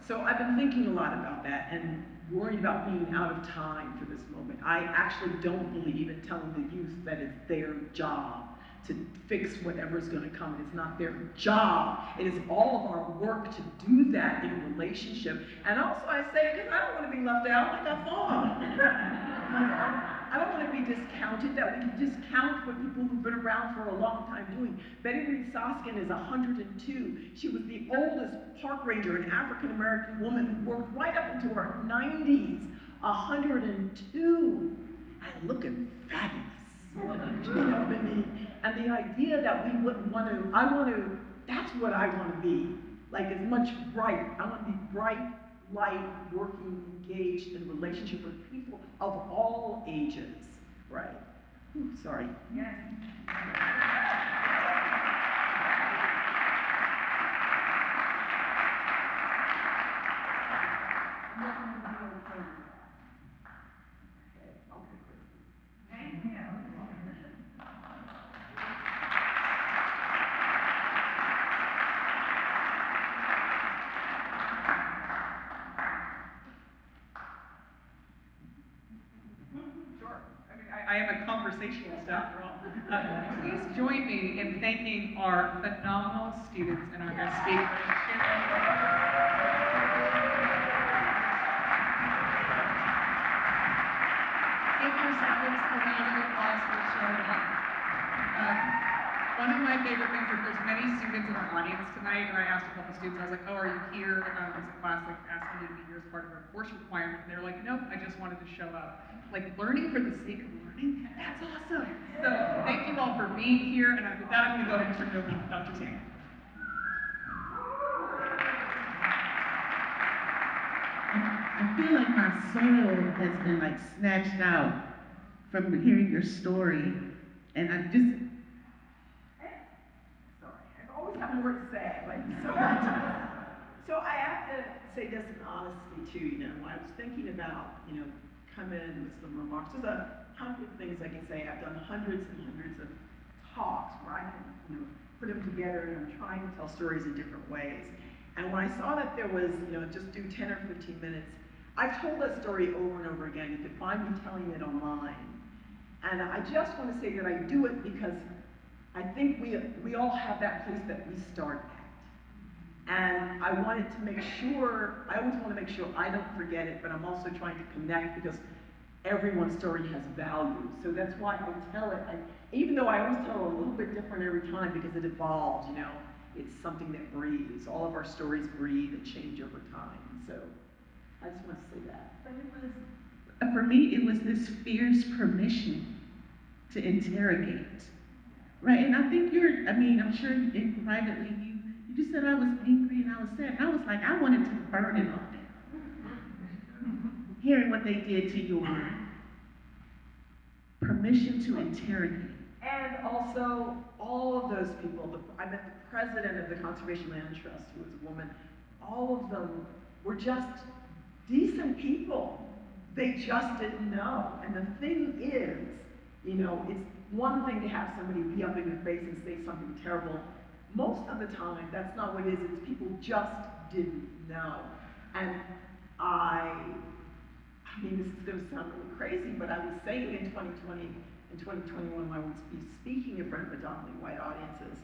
So I've been thinking a lot about that and worried about being out of time for this moment. I actually don't believe in telling the youth that it's their job to fix whatever's going to come. It's not their job. It is all of our work to do that in a relationship. And also I say it because I don't want to be left out like a fawn. I don't want to be discounted, that we can discount what people who've been around for a long time doing. Betty Reed Soskin is 102. She was the oldest park ranger, an African-American woman who worked right up into her 90s, 102, and looking fabulous. You know what I mean? And the idea that we wouldn't want to, that's what I want to be. Like as much bright. I want to be bright, light, working, engaged in relationship with people of all ages, right? Ooh, sorry. Yes. I am a conversationalist after all. Please join me in thanking our phenomenal students and our guest speakers. Give yourselves a round of applause for showing up. One of my favorite things is there's many students in our audience tonight, and I asked a couple students, I was like, oh, are you here? As a class, like, asking you to be here as part of our course requirement. And they're like, nope, I just wanted to show up. Like, learning for the sake of learning, that's awesome. So thank you all for being here, and with that, I'm gonna go ahead and turn it over to Dr. Tam. I feel like my soul has been like snatched out from hearing your story, and I just. Sorry, I always have more to say, like so I have to say this in honesty too. You know, I was thinking about come in with some remarks. There's 100 things I can say. I've done hundreds and hundreds of talks where I can put them together, and I'm trying to tell stories in different ways. And when I saw that there was, just do 10 or 15 minutes, I've told that story over and over again. You could find me telling it online. And I just want to say that I do it because I think we all have that place that we start at. And I wanted to make sure, I always want to make sure I don't forget it, but I'm also trying to connect because everyone's story has value. So that's why I tell it. Even though I always tell it a little bit different every time because it evolves, it's something that breathes. All of our stories breathe and change over time. So I just want to say that. But it was, for me, it was this fierce permission to interrogate, right? And I think I'm sure privately you just said I was angry and I was sad. I was like, I wanted to burn it all down. Hearing what they did to your permission to interrogate. And also, all of those people, I met the president of the Conservation Land Trust, who was a woman, all of them were just decent people. They just didn't know. And the thing is, it's one thing to have somebody be up in your face and say something terrible. Most of the time, that's not what it is. It's people just didn't know. And this is going to sound really crazy, but I was saying in 2020, in 2021, when I was speaking in front of predominantly white audiences,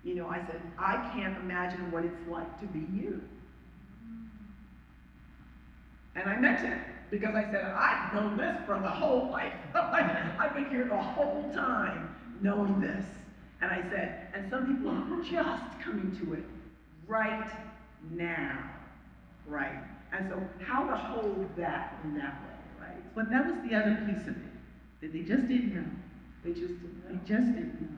I said, I can't imagine what it's like to be you. And I meant it, because I said, I've known this for the whole life. I've been here the whole time knowing this. And I said, and some people are just coming to it right now, right? And so how to hold that in that way, right? But that was the other piece of it, that they just didn't know. They just didn't know. They just didn't know.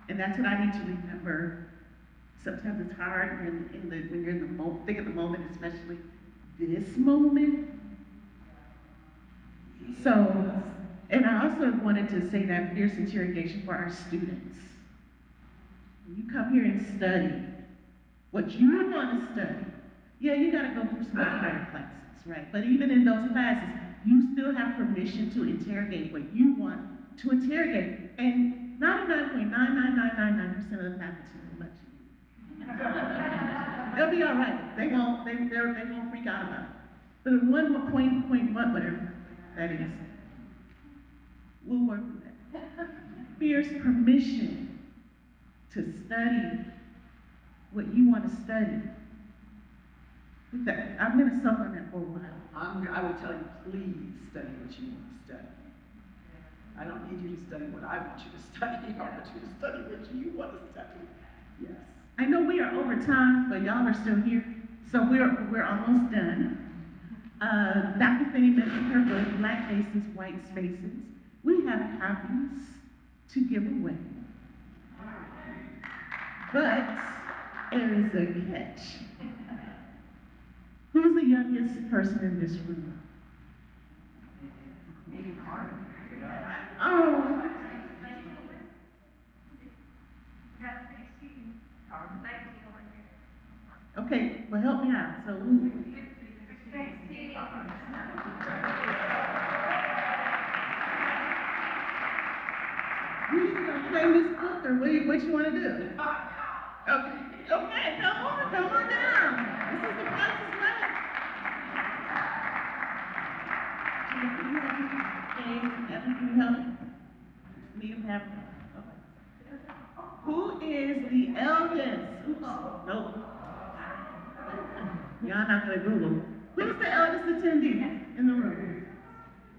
And that's what I need to remember Sometimes it's hard when you're in the thick of the moment, especially this moment. So, and I also wanted to say that fierce interrogation for our students. When you come here and study what you want to study, yeah, you gotta go through some other classes, right? But even in those classes, you still have permission to interrogate what you want to interrogate. And 99.99999% of the faculty will let you. They'll be all right. They won't freak out about it. But the point one, whatever that is, we'll work with that. Fierce permission to study what you want to study. I'm going to suck on that for a while. I would tell you, please study what you want to study. I don't need you to study what I want you to study. I want you to study what you want to study. Yes. I know we are over time, but y'all are still here, so we're almost done. Dr. Finney mentioned her book, Black Faces, White Spaces. We have copies to give away. But there is a catch. Who's the youngest person in this room? Oh. Okay, well help me out. So who? You gonna play this book or what you want to do? Okay, come on down. This is the price is right. Can you help me? Have who is the eldest? Oops, nope. Y'all not gonna Google. Who's the eldest attendee in the room?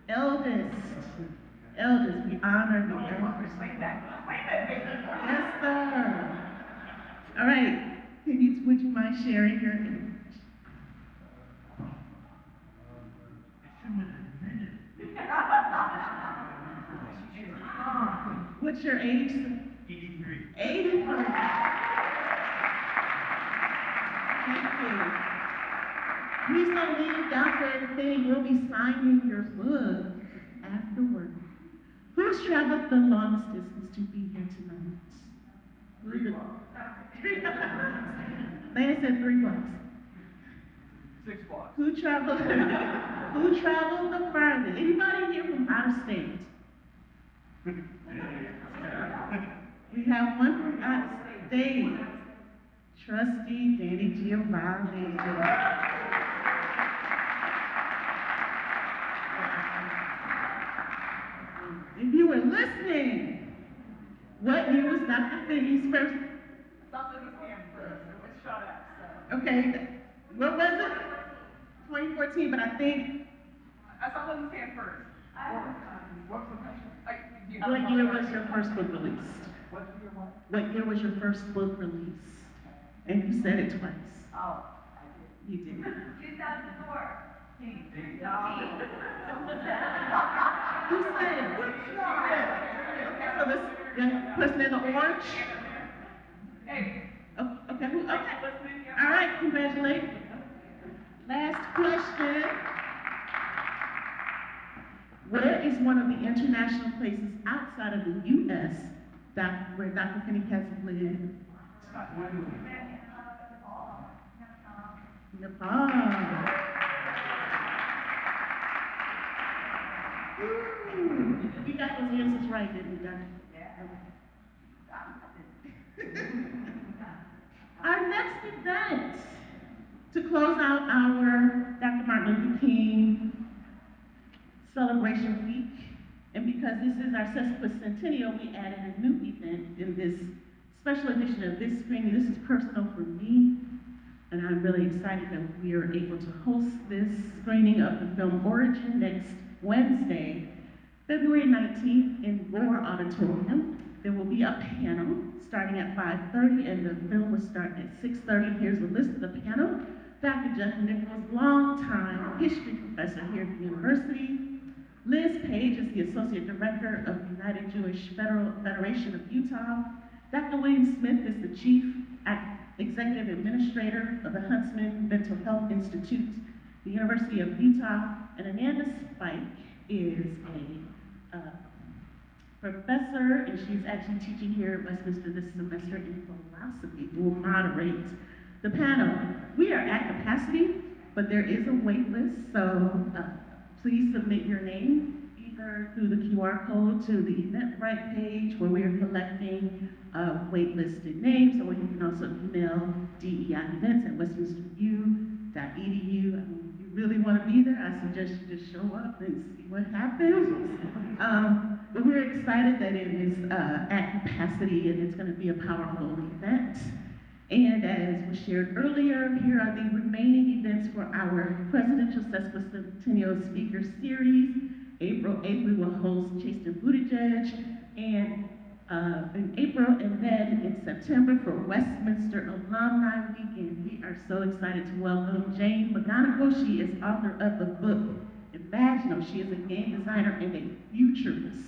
Eldest, we honor the eldest. Yes, sir. All right, would you mind sharing your image? What's your age? 83. 83. Thank you. Please don't leave, Dr. Finney. We'll be signing your book afterward. Who's traveled the longest distance to be here tonight? 3 blocks. 3 blocks. Lana said 3 blocks. 6 blocks. Who traveled the furthest? Anybody here from out of state? We have one from out of state. Trustee Danny Giovanni. If you were listening, what year was Dr. Finney's first? Something came first. It was shut up, so. Okay, what was it? 2014, but I think. I saw Lizzie's hand first. What was the question? What year was your first book released? What year what? What year was your first book released? And you said it twice. Oh, I You did. 2004. Who said it? Okay, so this young person in the orange? Hey. Oh, okay, all right, congratulations. Last question. Where is one of the international places outside of the U.S. where Dr. Finney has lived? Nepal. We got those answers right, didn't we, Dr.? Our next event to close out our Dr. Martin Luther King Celebration Week, and because this is our sesquicentennial, we added a new event in this special edition of this screening. This is personal for me, and I'm really excited that we are able to host this screening of the film Origin next Wednesday, February 19th in Gore Auditorium. There will be a panel starting at 5:30, and the film will start at 6:30. Here's a list of the panel. Dr. Jeff Nichols, longtime history professor here at the university. Liz Page is the Associate Director of the United Jewish Federation of Utah. Dr. William Smith is the Chief Executive Administrator of the Huntsman Mental Health Institute, the University of Utah, and Ananda Spike is a professor, and she's actually teaching here at Westminster this semester in philosophy, who will moderate the panel. We are at capacity, but there is a wait list, so please submit your name either through the QR code to the Eventbrite page where we are collecting waitlisted names, or you can also email dei.events@westminsteru.edu. I mean, if you really want to be there, I suggest you just show up and see what happens. But we're excited that it is at capacity and it's going to be a powerful event. And as was shared earlier, here are the remaining events for our Presidential Sesquicentennial Speaker Series. April 8th, we will host Chasten Buttigieg, and in April, and then in September for Westminster Alumni Weekend. We are so excited to welcome Jane McGonigal. She is author of the book Imaginal. She is a game designer and a futurist.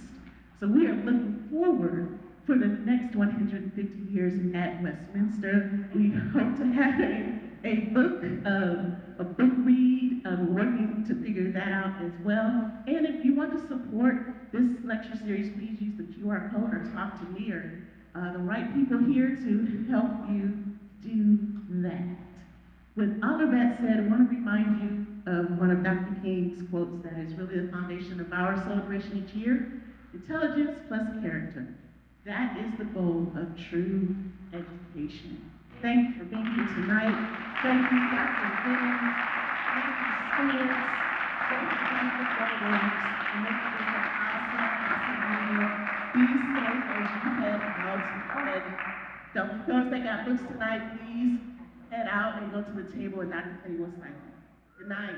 So we are looking forward for the next 150 years at Westminster. We hope to have a book read. We're working to figure that out as well. And if you want to support this lecture series, please use the QR code or talk to me or the right people here to help you do that. With all of that said, I want to remind you of one of Dr. King's quotes that is really the foundation of our celebration each year: intelligence plus character. That is the goal of true education. Thank you for being here tonight. Thank you, Dr. Finney. Thank you, students. Thank you for the programs. And make this an awesome year. Be safe as you head out. And those that got books tonight, please head out and go to the table and Dr. Finney will sign them. Good night.